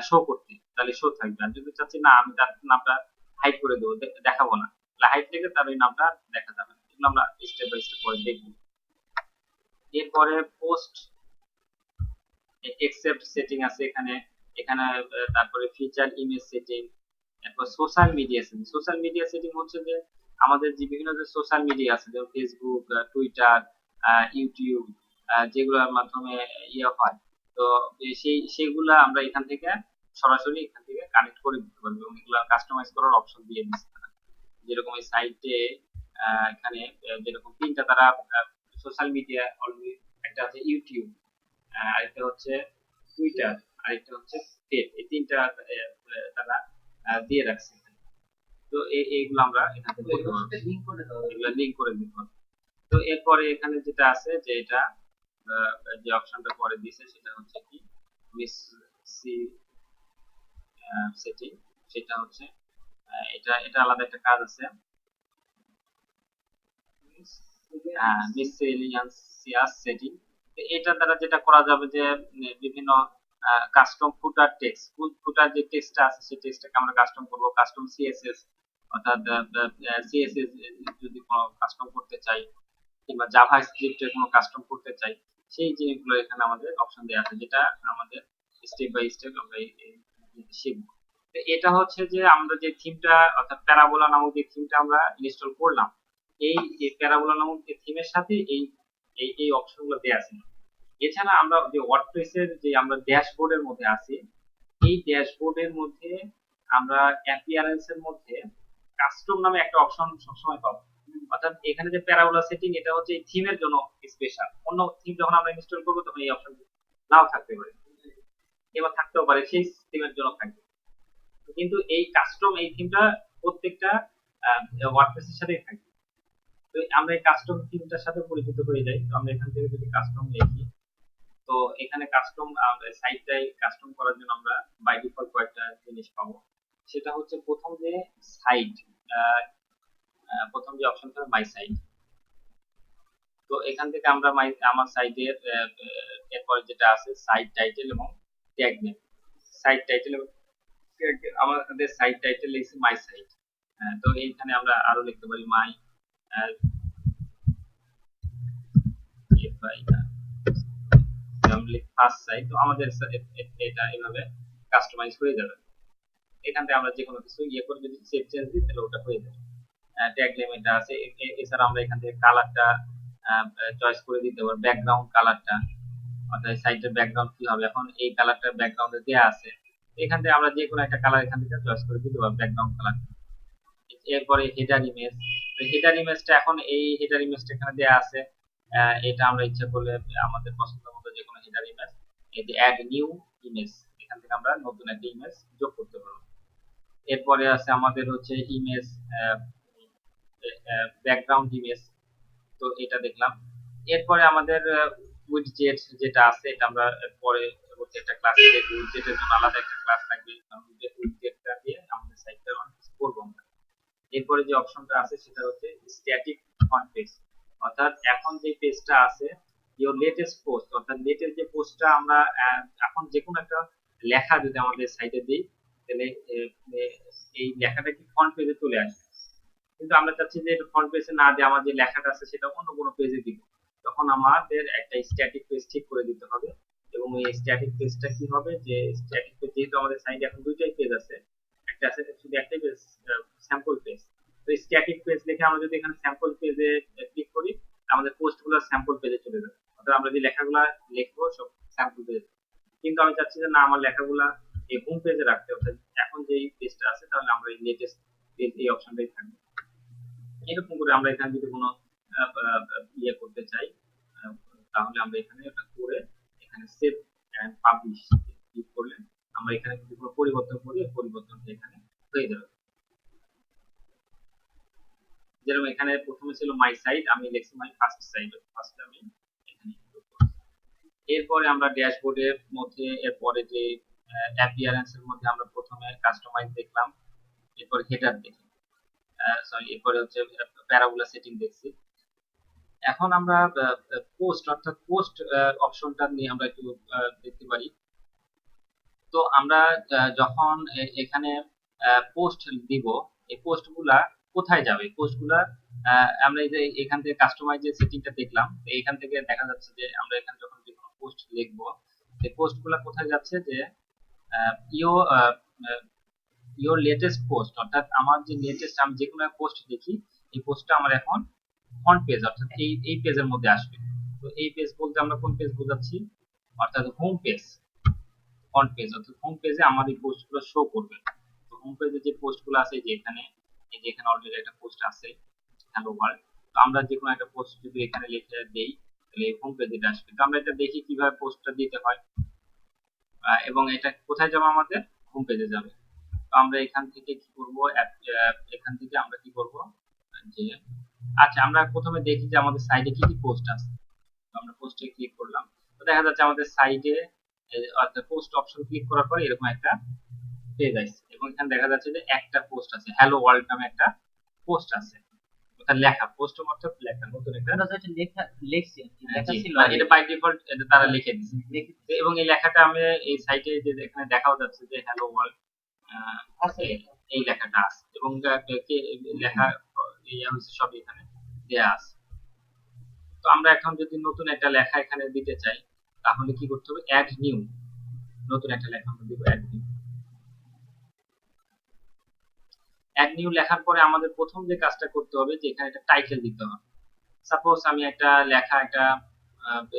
শো করতে, তাহলে শো থাকবে। আর যদি চাচ্ছি না আমি তার নামটা হাইড করে দেবো, দেখাবো না, তাহলে হাইড লিখে তার ওই নামটা দেখা যাবে না। এগুলো আমরা স্টেপ বাই স্টেপ করে দেখবো। এরপরে পোস্ট একসেপ্ট সেটিং আছে এখানে, এখানে তারপরে ফিচার ইমেজ সেটিং, এরপর social media setting. Social media setting হচ্ছে যে আমাদের যে বিভিন্ন যে সোশ্যাল মিডিয়া আছে, যেমন ফেসবুক, টুইটার, ইউটিউব, যেগুলোর মাধ্যমে ইয়ে হয়, তো সেইগুলা আমরা এখান থেকে সরাসরি এখান থেকে কানেক্ট করে দিতে পারবো এবং এগুলো কাস্টমাইজ করার অপশন দিয়ে দিচ্ছে তারা। যেরকম এই সাইটে এখানে যেরকম তিনটা তারা সোশ্যাল মিডিয়া অলরেডি, একটা আছে ইউটিউব, আরেকটা হচ্ছে টুইটার, আরেকটা হচ্ছে ফেস, এই তিনটা তারা দিয়ে রাখছে। তো এইগুলো আমরা এখান থেকে করতে পারবো, এগুলো লিংক করে দিতে পারবো। তো এরপরে এখানে যেটা আছে যে এটা যে অপশনটা পরে দিয়েছে সেটা হচ্ছে কি মিস সি সেটিং, সেটা হচ্ছে এটা এটা আলাদা একটা কাজ আছে, মিসেলিয়ান্সিয়াস সেটিং। এটা দ্বারা যেটা করা যাবে যে বিভিন্ন কাস্টম ফুটার টেক্সট, ফুটার যে টেক্সটটা আছে সেই টেক্সটটাকে আমরা কাস্টম করব, কাস্টম সিএসএস, অর্থাৎ সিএসএস যদি কোনো কাস্টম করতে চাই কিংবা জাভা স্ক্রিপ্টের কোনো কাস্টম করতে চাই, সেই জিনিসগুলো এখানে আমাদের অপশন দেওয়া আছে, যেটা আমাদের স্টেপ বাই স্টেপ আমরা শিখবো। এটা হচ্ছে যে আমরা যে থিমটা, অর্থাৎ প্যারাবোলা নামক যে থিমটা আমরা ইনস্টল করলাম, এই প্যারাবোলা নামক যে থিমের সাথে এই এই এই অপশনগুলো দেওয়া আছে। এছাড়া আমরা যে ওয়ার্ডপ্রেসের যে আমরা ড্যাশবোর্ডের মধ্যে আছি, এই ড্যাশবোর্ডের মধ্যে আমরা অ্যাপিয়ারেন্স এর মধ্যে কাস্টম নামে একটা অপশন সবসময় পাবো। অর্থাৎ এখানে যে প্যারাবোলা সেটিং এটা হচ্ছে এই থিমের জন্য স্পেশাল, অন্য থিম যখন আমরা ইনস্টল করবো তখন এই অপশন নাও থাকতে পারে, এবার থাকতেও পারে, সেই থিমের জন্য থাকবে। কিন্তু এই কাস্টম এই থিমটা প্রত্যেকটা ওয়ার্ডপ্রেসের সাথেই থাকবে। তো আমরা এই কাস্টম থিমটার সাথে পরিচিত হয়ে যাই। তো আমরা এখান থেকে যদি কাস্টম লিখি, তো এখানে কাস্টম সাইটটাই কাস্টম করার জন্য আমরা বাই ডিফল্ট কয়েকটা জিনিস পাবো। সেটা হচ্ছে প্রথম যে সাইট, প্রথম যে অপশন থাকবে মাই সাইট, তো এখান থেকে আমরা আমার সাইটের এরপরে যেটা আছে সাইট টাইটেল এবং ট্যাগ নেম, সাইট টাইটেল, আমাদের সাইট টাইটেল লিখছি মাই সাইট। তো এইখানে আমরা আরো লিখতে পারি মাই ফার্স্ট সাইট। তো আমাদের এটা এভাবে কাস্টমাইজ হয়ে যাবে। এখান থেকে আমরা যে কোনো কিছু ইয়ে করে যদি সেভ চেঞ্জ দিই তাহলে ওটা হয়ে যাবে। ট্যাগ নেম এটা আছে। এছাড়া আমরা এখান থেকে কালারটা চয়েস করে দিতে পারবো, ব্যাকগ্রাউন্ড কালারটা, অর্থাৎ সাইটের ব্যাকগ্রাউন্ড কি হবে। এখন এই কালারটা ব্যাকগ্রাউন্ডে দেয়া আছে, এখান থেকে আমরা যে কোনো একটা কালার এখান থেকে চয়েস করে দিতে পারবো, ব্যাকগ্রাউন্ড কালার। এরপরে হেডার ইমেজ, তো হেডার ইমেজটা এখন এই হেডার ইমেজটা এখানে দেয়া আছে। এটা আমরা ইচ্ছা করলে আমাদের পছন্দ মতো যে কোনো হেডার ইমেজ, এই যে অ্যাড নিউ ইমেজ, এখান থেকে আমরা নতুন একটা ইমেজ যোগ করতে পারবো। এরপরে আছে আমাদের হচ্ছে ইমেজ ব্যাকগ্রাউন্ড ইমেজ, তো এটা দেখলাম। এরপরে আমাদের উইডজেট যেটা আছে, এটা আমরা পরে একটা ক্লাসে দেখব। উইডজেটের জন্য আলাদা একটা ক্লাস থাকবে, উইডজেটটা দিয়ে আমাদের সাইটটা অনেক কিছু করবো আমরা। এরপরে যে অপশনটা আছে সেটা হচ্ছে স্ট্যাটিক ফন্ট পেজ, অর্থাৎ এখন যে পেজটা আছে ইওর লেটেস্ট পোস্ট, অর্থাৎ লেটেস্ট যে পোস্টটা আমরা এখন যে কোনো একটা লেখা যদি আমাদের সাইটে দিই তাহলে এই লেখাটা কি ফন্ট পেজে চলে আসে। কিন্তু আমরা চাচ্ছি যে ফ্রন্ট পেজে না দিয়ে আমার যে লেখাটা আছে সেটা অন্য কোনো পেজে দিব, তখন আমাদের একটা স্ট্যাটিক পেজ ঠিক করে দিতে হবে। এবং এই স্ট্যাটিক পেজটা কি হবে, যে স্ট্যাটিক পেজ যেহেতু আমাদের সাইটে এখন দুইটাই পেজ আছে, একটা আছে শুধু একটাই পেজ স্যাম্পল পেজ, তো স্ট্যাটিক পেজ লিখে আমরা যদি এখানে স্যাম্পল পেজে ক্লিক করি আমাদের পোস্টগুলো স্যাম্পল পেজে চলে যাবে, অর্থাৎ আমরা যে লেখাগুলো লিখবো সব স্যাম্পল পেজে। কিন্তু আমি চাচ্ছি যে না, আমার লেখাগুলা এই হোম পেজে রাখতে, অর্থাৎ এখন যে পেজটা আছে তাহলে আমরা এই লেটেস্ট পেজ এই অপশনটাই থাকবে। এরকম করে আমরা এখানে যদি কোনো ইয়ে করতে চাই তাহলে আমরা এখানে এটা করে এখানে সেভ এন্ড পাবলিশ ক্লিক করলে আমরা এখানে যদি কোনো পরিবর্তন করি পরিবর্তনটা এখানে হয়ে যাবে। যেরকম এখানে প্রথমে ছিল মাই সাইট, আমি লিখছি মাই ফার্স্ট সাইট, ফার্স্ট আমি এখানে। এরপরে আমরা ড্যাশবোর্ডের মধ্যে এরপরে যে অ্যাপিয়ারেন্স এর মধ্যে আমরা প্রথমে কাস্টমাইজ দেখলাম, এরপর হেডার দেখি, সরি এরপরে হচ্ছে প্যারাবোলা সেটিং দেখছি। এখন আমরা পোস্ট, অর্থাৎ পোস্ট অপশনটা নিয়ে আমরা একটু দেখতে পারি। তো আমরা যখন এখানে পোস্ট দিব, এই পোস্টগুলা কোথায় যাবে, পোস্টগুলা আমরা এই যে এখান থেকে কাস্টমাইজের সেটিংটা দেখলাম, এখান থেকে দেখা যাচ্ছে যে আমরা এখানে যখন যে কোনো পোস্ট লিখবো এই পোস্টগুলা কোথায় যাচ্ছে, যে ইও ইওর লেটেস্ট পোস্ট, অর্থাৎ আমার যে লেটেস্ট আমি যে কোনো পোস্ট দেখি এই পোস্টটা আমার এখন ফ্রন্ট পেজ, অর্থাৎ এই পেজের মধ্যে আসবে। তো এই পেজ বলতে আমরা কোন পেজ বোঝাচ্ছি, অর্থাৎ হোম পেজ, ফ্রন্ট পেজ, অর্থাৎ হোম পেজে আমাদের পোস্টগুলো শো করবে। তো হোম পেজে যে পোস্টগুলো আছে যে এখানে, এই যে এখানে অলরেডি একটা পোস্ট আছে হ্যালো ওয়ার্ল্ড, তো আমরা যে কোনো একটা পোস্ট যদি এখানে লিখে দেই তাহলে এই হোম পেজে আসবে। তো আমরা এটা দেখি কিভাবে পোস্টটা দিতে হয়, এবং এটা কোথায় যাবে, আমাদের হোম পেজে যাবে। তো আমরা এখান থেকে কি করব, এখান থেকে আমরা কি করব যে আচ্ছা আমরা প্রথমে দেখি যে আমাদের সাইটে কি কি পোস্ট আছে। তো আমরা পোস্টে ক্লিক করলাম, তো দেখা যাচ্ছে আমাদের সাইটে অর্থাৎ পোস্ট অপশন ক্লিক করার পর এরকম একটা পেজ আসছে, এবং এখানে দেখা যাচ্ছে যে একটা পোস্ট আছে, হ্যালো ওয়ার্ল্ড নামে একটা পোস্ট আছে, ওটা লেখা, পোস্ট অর্থাৎ লেখা, নতুন একটা লেখা লিখছি লেখা ছিল, এটা বাই ডিফল্ট তারা লিখে দিয়েছে। এবং এই লেখাটা আমি এই সাইটে যে এখানে দেখাও যাচ্ছে যে হ্যালো ওয়ার্ল্ড এই লেখাটা আছে, এবং লেখা হচ্ছে সব এখানে দেয়া আছে। তো আমরা এখন যদি নতুন একটা লেখা এখানে দিতে চাই তাহলে কি করতে হবে, অ্যাড নিউ, নতুন একটা লেখা আমরা দিব অ্যাড নিউ। অ্যাড নিউ লেখার পরে আমাদের প্রথম যে কাজটা করতে হবে যে এখানে একটা টাইটেল দিতে হবে। সাপোজ আমি একটা লেখা, একটা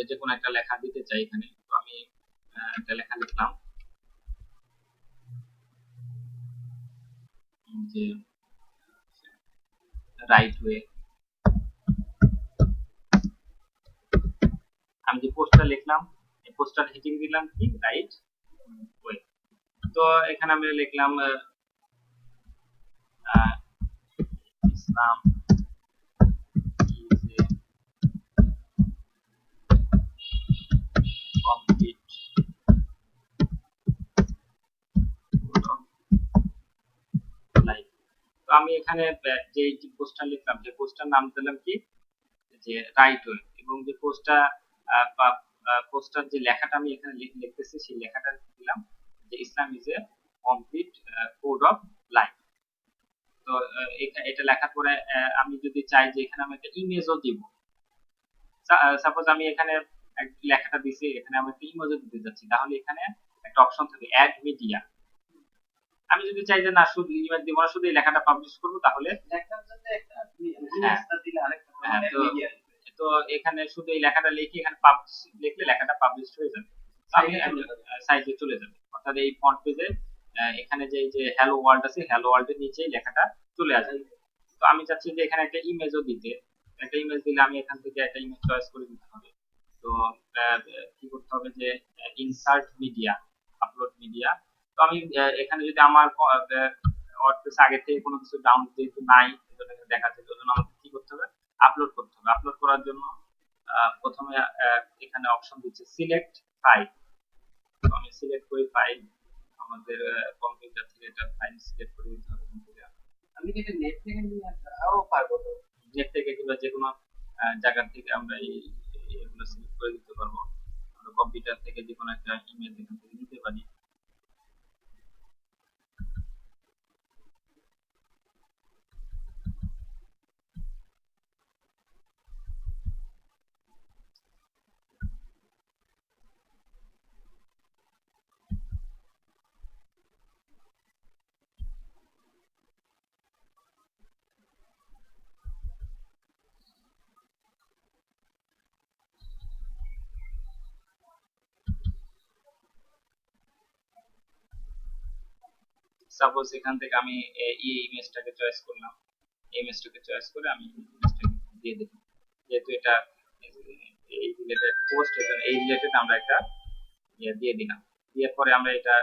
যে কোনো একটা লেখা দিতে চাই এখানে, তো আমি একটা লেখা লিখলাম যে রাইট ওয়ে, আমি যে পোস্টটা লিখলাম এই পোস্টার হেডিং দিলাম কি রাইট ওয়ে। তো এখানে আমি লিখলাম ইসলাম ইজ এ কমপ্লিট লাইফ। তো আমি এখানে যে পোস্টার লিখলাম যে পোস্টার নাম দিলাম কি যে রাইট ওয়ে, এবং যে পোস্টার যে লেখাটা আমি এখানে লিখতেছি সেই লেখাটা দিলাম যে Islam is a complete code of life. তো এটা লেখার পরে আমি যদি চাই যে এখানে আমি একটা ইমেজও দিব, সাপোজ আমি এখানে লেখাটা দিছি, এখানে আমি একটা ইমেজও দিতে যাচ্ছি, তাহলে এখানে একটা অপশন থাকে অ্যাড মিডিয়া। আমি যদি চাই যে না শুধু ইমেজ দিব না, শুধু এই লেখাটা পাবলিশ করব, তাহলে লেখার জন্য একটা হ্যাঁ ইমেজটা দিলে আরেকটা হ্যাঁ, তো মিডিয়া তো এখানে শুধু এই লেখাটা লিখে এখানে পাবলিশ লিখলে লেখাটা পাবলিশ হয়ে যাবে, আমি সাইজে চলে যাবে। অর্থাৎ এই ফন্ট পেজে এখানে যে এই যে হ্যালো ওয়ার্ল্ড আছে, হ্যালো ওয়ার্ল্ডের নিচেই লেখাটা চলে আসবে। তো আমি চাচ্ছি যে এখানে একটা ইমেজও দিতে, একটা ইমেজ দিলে আমি এখান থেকে একটা ইমেজ চয়েস করে দিতে হবে। তো কি করতে হবে যে ইনসার্ট মিডিয়া, আপলোড মিডিয়া। তো আমি এখানে যদি আমার ওয়ার্ডপ্রেস আগে থেকে কোনো কিছু ডাউনলোড যেহেতু নাই, এজন্য দেখাচ্ছে, এজন্য আমাকে কি করতে হবে, আপলোড করতে হবে। আপলোড করার জন্য প্রথমে এখানে অপশন দিচ্ছে সিলেক্ট ফাইল। তো আমি সিলেক্ট করি ফাইল, আমাদের কম্পিউটার থেকে এটা ফাইল সিলেক্ট করে দিতে হবে। আমি কি এটা নেট থেকে নিয়ে আসাও পারবো তো? নেট থেকে কিংবা যে কোনো জায়গা থেকে আমরা এগুলো সিলেক্ট করে দিতে পারবো। আমরা কম্পিউটার থেকে যে কোনো একটা ইমেজ এখান থেকে নিতে পারি। সাপোজ এখান থেকে আমি এই ইমেজটাকে চয়েস করলাম, ইমেজটাকে চয়েস করে আমি ইমেজটাকে দিয়ে দিলাম। যেহেতু এটা এই রিলেটেড পোস্ট, এই রিলেটেড আমরা একটা দিয়ে দিলাম। দেওয়ার পরে আমরা এটা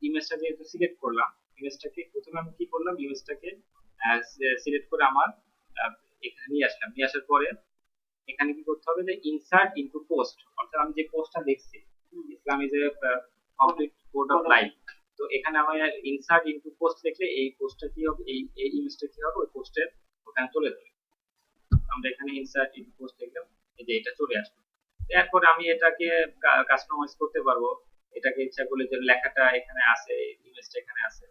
ইমেজটা যেহেতু সিলেক্ট করলাম, ইমেজটাকে প্রথমে আমি কি করলাম, ইমেজটাকে সিলেক্ট করে আমার এখানে নিয়ে আসলাম। নিয়ে আসার পরে এখানে কি করতে হবে যে ইনসার্ট ইনটু পোস্ট, অর্থাৎ আমি যে পোস্টটা দেখছি Islam is a complete code of life, তো এখানে আমি ইনসার্ট ইনটু পোস্ট লিখলে এই পোস্টটা কি হবে, এই ইমেজটা কি হবে, ওই পোস্টের ওখানে চলে যাবে। আমরা এখানে ইনসার্ট ইনটু পোস্ট লিখলাম, এই যে এটা চলে আসবে। এরপরে আমি এটাকে কাস্টমাইজ করতে পারবো। এটাকে ইচ্ছা করলে যে লেখাটা এখানে আছে, ইমেজটা এখানে আছে,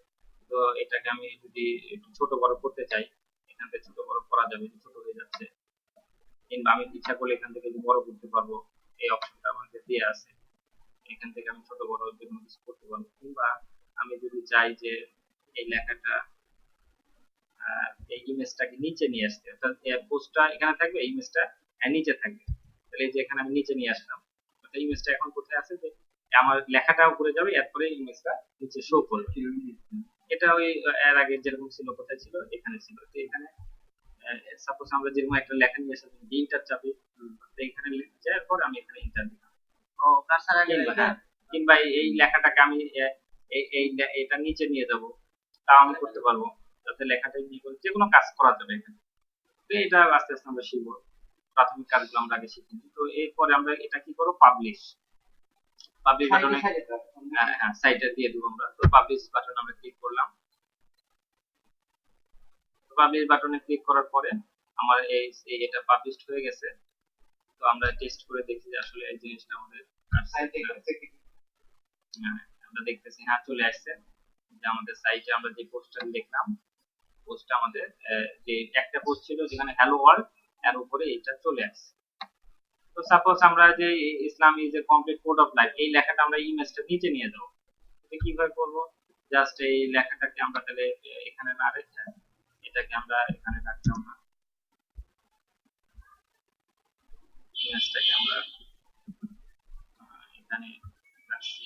তো এটাকে আমি যদি একটু ছোট বড় করতে চাই, এখান থেকে ছোট বড় করা যাবে, ছোট হয়ে যাচ্ছে। কিংবা আমি ইচ্ছা করলে এখান থেকে বড় করতে পারবো, এই অপশনটা আমাকে দিয়ে আছে, এখান থেকে আমি ছোট বড় যে কোনো কিছু করতে পারবো। কিংবা আমি যদি চাই যে এই লেখাটা এই ইমেজটাকে নিচে নিয়ে আসতে, অর্থাৎ পোস্টটা এখানে থাকবে, এই ইমেজটা নিচে থাকবে, তাহলে এই যে এখানে আমি নিচে নিয়ে আসলাম, অর্থাৎ ইমেজটা এখন কোথায় আছে, যে আমার লেখাটা উপরে যাবে, এরপরে ইমেজটা নিচে শো করবে। এটা ওই এর আগে যেরকম ছিল, কোথায় ছিল, এখানে ছিল। তো এখানে সাপোজ আমরা যেরকম একটা লেখা নিয়ে আসলাম, ইন্টার চাপি, তো এখানে যাওয়ার পর আমি এখানে ইন্টার দিলাম। ও কারসার আগে কিংবা এই লেখাটাকে আমি এটা নিচে নিয়ে যাব, তাও আমি করতে পারবো, যাতে লেখাটা নিয়ে যে কোনো কাজ করা যাবে এখানে। তো এটা আস্তে আস্তে আমরা শিখবো, প্রাথমিক কাজগুলো আমরা আগে শিখিনি। তো এরপরে আমরা এটা কি করবো, পাবলিশ বাটনে, হ্যাঁ সাইটে দিয়ে দেবো আমরা। তো পাবলিশ বাটনে আমরা ক্লিক করলাম। পাবলিশ বাটনে ক্লিক করার পরে আমার এটা পাবলিশড হয়ে গেছে। তো আমরা টেস্ট করে দেখি যে আসলে এই জিনিসটা আমাদের আমরা দেখতেছি হ্যাঁ চলে আসছে, যে আমাদের সাইটে আমরা যে পোস্টটা লিখলাম, পোস্টটা আমাদের যে একটা পোস্ট ছিল যেখানে হ্যালো ওয়ার্ল্ড, এর উপরে এটা চলে আসছে। তো সাপোজ আমরা যে Islam is a complete code of life, এই লেখাটা আমরা ইমেজটা নিচে নিয়ে যাবো, কিভাবে করব, জাস্ট এই লেখাটাকে আমরা তাহলে এখানে না রেখে এটাকে আমরা এখানে রাখলাম না, ইমেজটাকে আমরা এখানে রাখছি।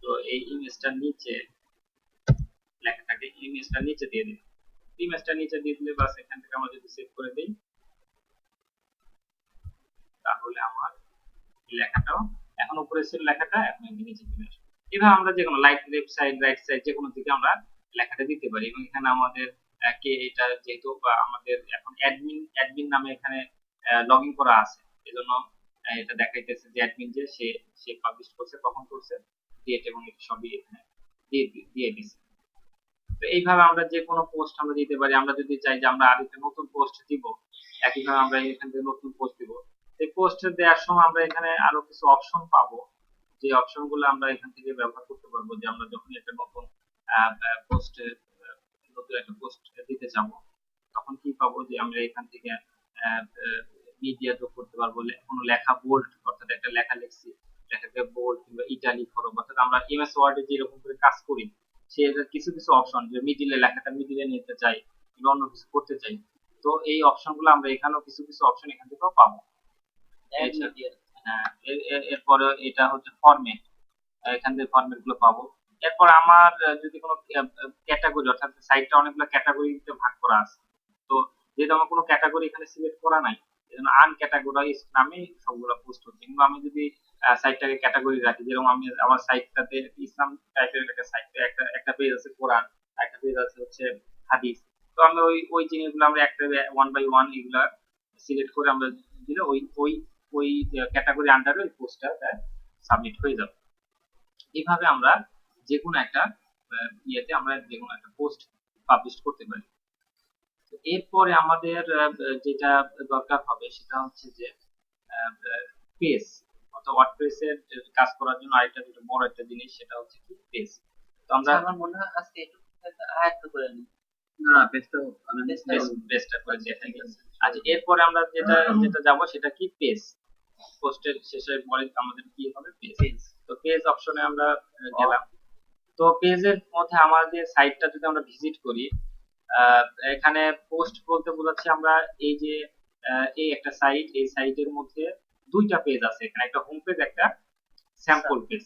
তো এই ইমেজটার নিচে লেখাটাকে ইমেজটার নিচে দিয়ে দিই, ইমেজটা নিচে দিয়ে দিলে বাস, এখান থেকে আমরা যদি সেভ করে দিই, তাহলে আমার লেখাটাও এখন উপরে ছিল লেখাটা, এখন নিচে চলে আসবে। এভাবে আমরা যে কোনো লেফট সাইড রাইট সাইড যে কোনো দিকে আমরা লেখাটা দিতে পারি। এবং এখানে আমাদের কে এটা যেহেতু আমাদের এখন অ্যাডমিন নামে এখানে লগ ইন করা আছে, এজন্য এটা দেখাইতেছে যে অ্যাডমিন যে সে পাবলিশ করছে, কখন করছে, ডেট এবং এটা সবই এখানে দিয়ে দিছে। তো এইভাবে আমরা যে কোনো পোস্ট আমরা দিতে পারি। আমরা যদি চাই যে আমরা আরেকটা নতুন পোস্ট দিব, একইভাবে আমরা এখান থেকে নতুন পোস্ট দিব। এই পোস্ট দেওয়ার সময় আমরা এখানে আরো কিছু অপশন পাবো, যে অপশনগুলো আমরা এখান থেকে ব্যবহার করতে পারবো, যে আমরা যখন একটা নতুন পোস্ট নতুন একটা পোস্ট দিতে যাব, তখন কি পাবো যে আমরা এখান থেকে মিডিয়া যোগ করতে পারবো, কোনো লেখা বোল্ড, অর্থাৎ একটা লেখা লিখছি, লেখাকে বোল্ড কিংবা ইটালিক করো, অর্থাৎ আমরা এমএস ওয়ার্ডে যেরকম করে কাজ করি সে কিছু কিছু অপশন, যে মিডিলে লেখাটা মিডিলে নিতে চাই কিংবা অন্য কিছু করতে চাই, তো এই অপশনগুলো আমরা এখানেও কিছু কিছু অপশন এখান থেকেও পাবো। হ্যাঁ, এরপরে এটা হচ্ছে ফরম্যাট, এখান থেকে ফরম্যাট গুলো পাবো। এরপর আমার যদি কোনো ক্যাটাগরি, অর্থাৎ সাইটটা অনেকগুলো ক্যাটাগরিতে ভাগ করা আছে, তো যেহেতু আমার কোনো ক্যাটাগরি এখানে সিলেক্ট করা নাই, এজন্য আনক্যাটাগরাইজড নামে সবগুলো পোস্ট হচ্ছে। কিন্তু আমি যদি সাইটটাকে ক্যাটাগরি রাখি, যেরকম আমি আমার সাইটটাতে ইসলাম টাইপের একটা সাইট, একটা একটা পেজ আছে কোরআন, একটা পেজ আছে হচ্ছে হাদিস, তো আমরা ওই ওই জিনিসগুলো আমরা একটা 1 বাই 1 এগুলা সিলেক্ট করে আমরা দিলে ওই ওই ওই ক্যাটাগরি আন্ডারে ওই পোস্টটা সাবমিট হয়ে যাবে। এইভাবে আমরা যে কোনো একটা ইয়েতে আমরা যে কোনো একটা পোস্ট পাবলিশ করতে পারি। এরপরে আমাদের যেটা দরকার হবে সেটা হচ্ছে যে পেজ, অর্থাৎ ওয়ার্ডপ্রেস এর কাজ করার জন্য আরেকটা যেটা বড় একটা জিনিস সেটা হচ্ছে কি পেজ। তো আমরা আমার মনে হয় আজকে একটু আয়ত্ত করে নিই। না পেজটা আমি পেজটা করে দেখাই গেছে। আচ্ছা, এরপরে আমরা যেটা যেটা যাব সেটা কি পেজ, পোস্টের শেষে পরে আমাদের কি হবে পেজ। তো পেজ অপশনে আমরা গেলাম। তো পেজের মধ্যে আমাদের সাইটটা যদি আমরা ভিজিট করি, এখানে পোস্ট বলতে বোঝাচ্ছে আমরা এই যে এই একটা সাইট, এই সাইটের মধ্যে দুইটা পেজ আছে, এখানে একটা হোম পেজ, একটা স্যাম্পল পেজ,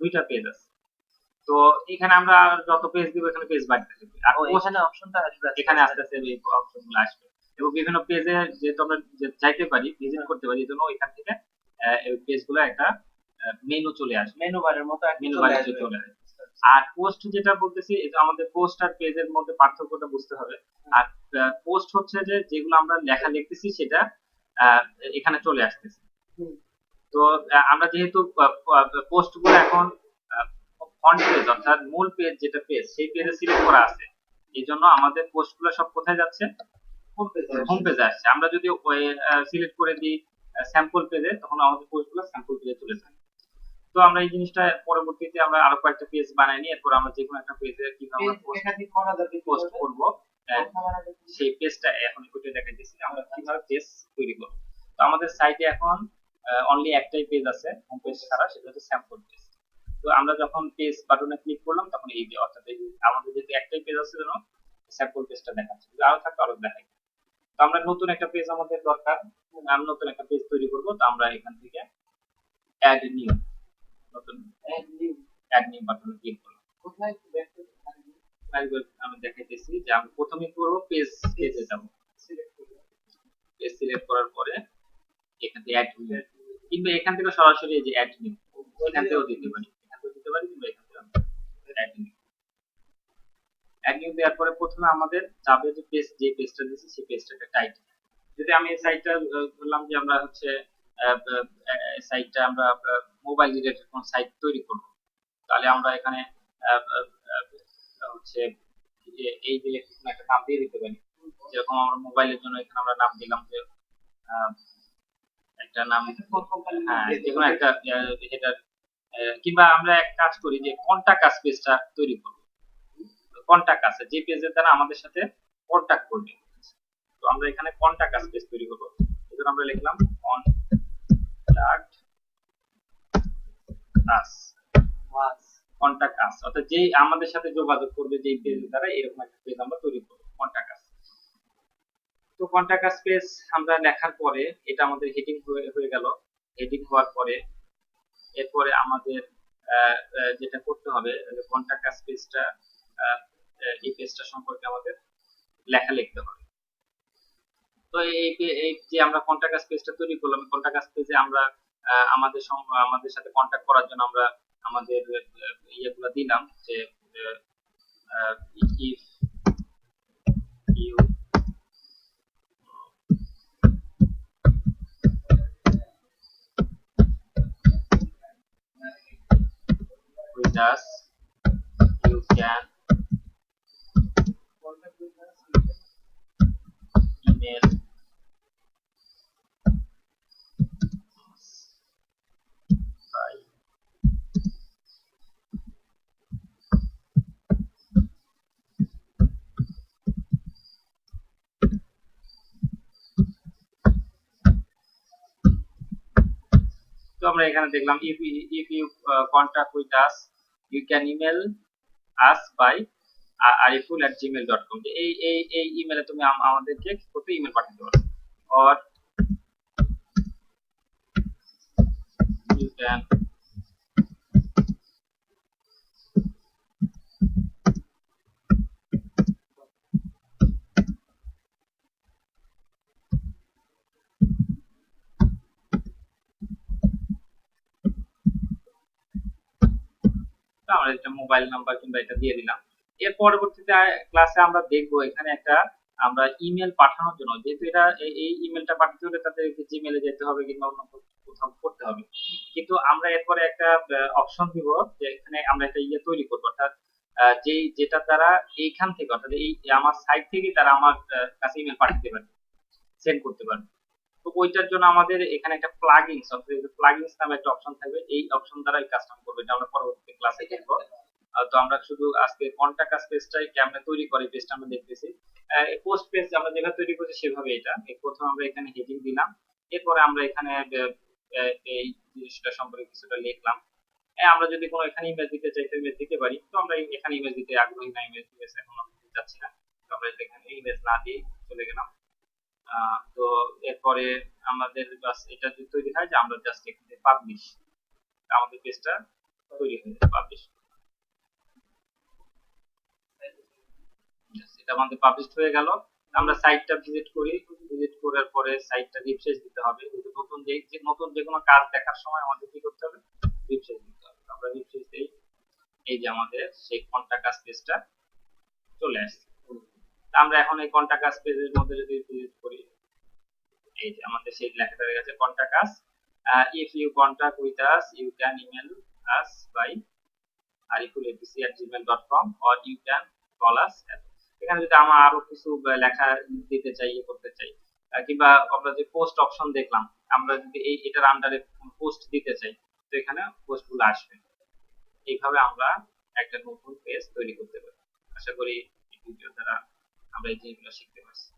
দুইটা পেজ আছে। তো এখানে আমরা যত পেজ দিব এখানে পেজ বাড়তে থাকবে, আর এখানে অপশনটা আসবে, এখানে আস্তে আস্তে এই অপশনগুলো আসবে, এবং বিভিন্ন পেজে যেহেতু আমরা যাইতে পারি, ভিজিট করতে পারি, এই জন্য এখান থেকে এই পেজগুলো একটা মেনু চলে আসবে, মেনু বারের মতো মেনু বারে চলে আসবে। আর পোস্ট যেটা বলতেছি, এটা আমাদের পোস্ট আর পেজের মধ্যে পার্থক্যটা বুঝতে হবে। আর পোস্ট হচ্ছে যে যেগুলো আমরা লেখা লিখতেছি সেটা এখানে চলে আসতেছে। তো আমরা যেহেতু পোস্ট গুলো এখন ফ্রন্ট পেজ, অর্থাৎ মূল পেজ যেটা পেজ, সেই পেজে সিলেক্ট করা আছে, এই জন্য আমাদের পোস্ট গুলো সব কোথায় যাচ্ছে, হোম পেজে আসছে। আমরা যদি সিলেক্ট করে দিই স্যাম্পল পেজে, তখন আমাদের পোস্ট গুলো স্যাম্পল পেজে চলে যায়। তো আমরা এই জিনিসটা পরবর্তীতে আমরা আরো কয়েকটা পেজ বানাই নিই, এরপর আমরা যে কোনো একটা পেজে কিভাবে পোস্ট করব সেই পেজটা এখন ওইটা দেখাইতেছি আমরা কিভাবে পেজ তৈরি করব। তো আমাদের সাইটে এখন অনলি একটাই পেজ আছে হোম পেজ ছাড়া, সেটা হচ্ছে স্যাম্পল পেজ। তো আমরা যখন পেজ বাটনে ক্লিক করলাম তখন এই যে, অর্থাৎ আমাদের যেহেতু একটাই পেজ আছে জন্য স্যাম্পল পেজটা দেখাচ্ছে, যদি আরো থাকতো আরো দেখাই। তো আমরা নতুন একটা পেজ আমাদের দরকার, আমরা নতুন একটা পেজ তৈরি করব। তো আমরা এখান থেকে অ্যাড নিউ, নতুন অ্যাড নিউ বাটনে ক্লিক করলাম। কোথায় আমি দেখাইতেছি যে আমি প্রথমে করব পেজে যাব, পেজ সিলেক্ট করার পরে এখান থেকে অ্যাড নিউ, কিংবা এখান থেকে সরাসরি এই যে অ্যাড নিউ, এখান থেকেও দিতে পারি, এখান থেকে দিতে পারি, কিংবা এখান থেকে অ্যাড নিউ। অ্যাড নিউ দেওয়ার পরে প্রথমে আমাদের যাবে যে পেজ, যে পেজটা দিয়েছি সেই পেজটাকে টাইটেল, যদি আমি এই সাইটটা বললাম যে আমরা হচ্ছে সাইটটা আমরা মোবাইল রিলেটেড কোন সাইট তৈরি করব, তাহলে আমরা এখানে হচ্ছে এই যে একটা নাম দিয়ে দিতে পারি। যেরকম আমরা মোবাইলের জন্য এখানে আমরা নাম দিলাম যে একটা নাম, হ্যাঁ যে কোনো একটা হেডার, কিংবা আমরা এক কাজ করি যে কন্টাক্ট আস পেজটা তৈরি করব। কন্টাক্ট আছে যে পেজের দ্বারা আমাদের সাথে কন্টাক্ট করবে, তো আমরা এখানে কন্টাক্ট আস পেজ তৈরি করব। এজন্য আমরা লিখলাম কন্টাক্ট আস, অর্থাৎ যেই আমাদের সাথে যোগাযোগ করবে যেই পেজের দ্বারা, এরকম একটা পেজ আমরা তৈরি করব, কন্টাক্ট আস। তো কন্টাক্ট আস পেজ আমরা লেখার পরে এটা আমাদের হেডিং হয়ে গেল। হেডিং হওয়ার পরে এরপরে আমাদের যেটা করতে হবে, কন্টাক্ট আস পেজটা, এই পেজটা সম্পর্কে আমাদের লেখা লিখতে হবে। তো এই যে আমরা কন্টাক্ট আস পেজটা তৈরি করলাম, কন্টাক্ট আস পেজে আমরা আমাদের সাথে কন্টাক্ট করার জন্য আমরা আমাদের ইয়েগুলো দিলাম, যে if you with us, you can email us by তো আমরা এখানে দেখলাম if you contact with us you can email us by ariful@gmail.com, যে এই ইমেলে তুমি আমাদেরকে কত ইমেল পাঠাতে পারো, or you can আমরা এটা মোবাইল নাম্বার কিংবা এটা দিয়ে দিলাম। এর পরবর্তীতে ক্লাসে আমরা দেখবো এখানে একটা আমরা ইমেল পাঠানোর জন্য, যেহেতু এটা এই ইমেলটা পাঠাতে হলে তাদেরকে জিমেলে যেতে হবে কিংবা অন্য কোথাও করতে হবে, কিন্তু আমরা এরপরে একটা অপশন দিব যে এখানে আমরা একটা ইয়ে তৈরি করবো, অর্থাৎ যেটা দ্বারা এইখান থেকে অর্থাৎ এই আমার সাইট থেকে তারা আমার কাছে ইমেল পাঠাতে পারে, সেন্ড করতে পারে। তো ওইটার জন্য আমাদের এখানে একটা প্লাগইনস প্লাগইনস নামে একটা অপশন থাকবে, এই অপশন দ্বারা কাজটা করবে, এটা আমরা পরবর্তী ক্লাসে দেখবো। তো আমরা শুধু আজকে কন্টাক্ট আস পেজটাই কেমনে তৈরি করে পেজটা আমরা দেখতেছি। পোস্ট পেজ আমরা যেভাবে তৈরি করছি সেভাবে এটা প্রথমে আমরা এখানে হেডিং দিলাম, এরপরে আমরা এখানে এই জিনিসটা সম্পর্কে কিছুটা লিখলাম। আমরা যদি কোনো এখানে ইমেজ দিতে চাই তো ইমেজ দিতে পারি, তো আমরা এখানে ইমেজ দিতে আগ্রহী না, ইমেজ এখন আমরা দিতে চাচ্ছি না, তো আমরা এখানে ইমেজ না দিয়ে চলে গেলাম। তো এরপরে আমাদের বাস এটা যদি তৈরি হয় যে আমরা জাস্ট এখানে পাবলিশ, আমাদের পেজটা তৈরি হয়ে যাবে, পাবলিশ, এটা আমাদের পাবলিশড হয়ে গেল। আমরা সাইটটা ভিজিট করি, ভিজিট করার পরে সাইটটা রিফ্রেশ দিতে হবে, নতুন যে কোনো কাজ দেখার সময় আমাদের কি করতে হবে, রিফ্রেশ দিতে হবে। আমরা রিফ্রেশ দেই, এই যে আমাদের সেই কন্টাক্ট আস পেজটা চলে আসছে। আমরা এখন এই কন্টাক্ট আস পেজের মধ্যে যদি ভিজিট করি, এই যে আমাদের সেই লেখাটা হয়ে গেছে contact us, if you contact with us you can email us by arifulapc@gmail.com or you can call us এখানে যদি আমরা আরো কিছু লেখা দিতে চাই, করতে চাই, কিংবা আমরা যে পোস্ট অপশন দেখলাম, আমরা যদি এটার আন্ডারে পোস্ট দিতে চাই, তো এখানে পোস্ট গুলো আসবে। এইভাবে আমরা একটা নতুন পেজ তৈরি করতে পারি। আশা করি এই ভিডিও দ্বারা আমরা এই জিনিসগুলো শিখতে পারছি।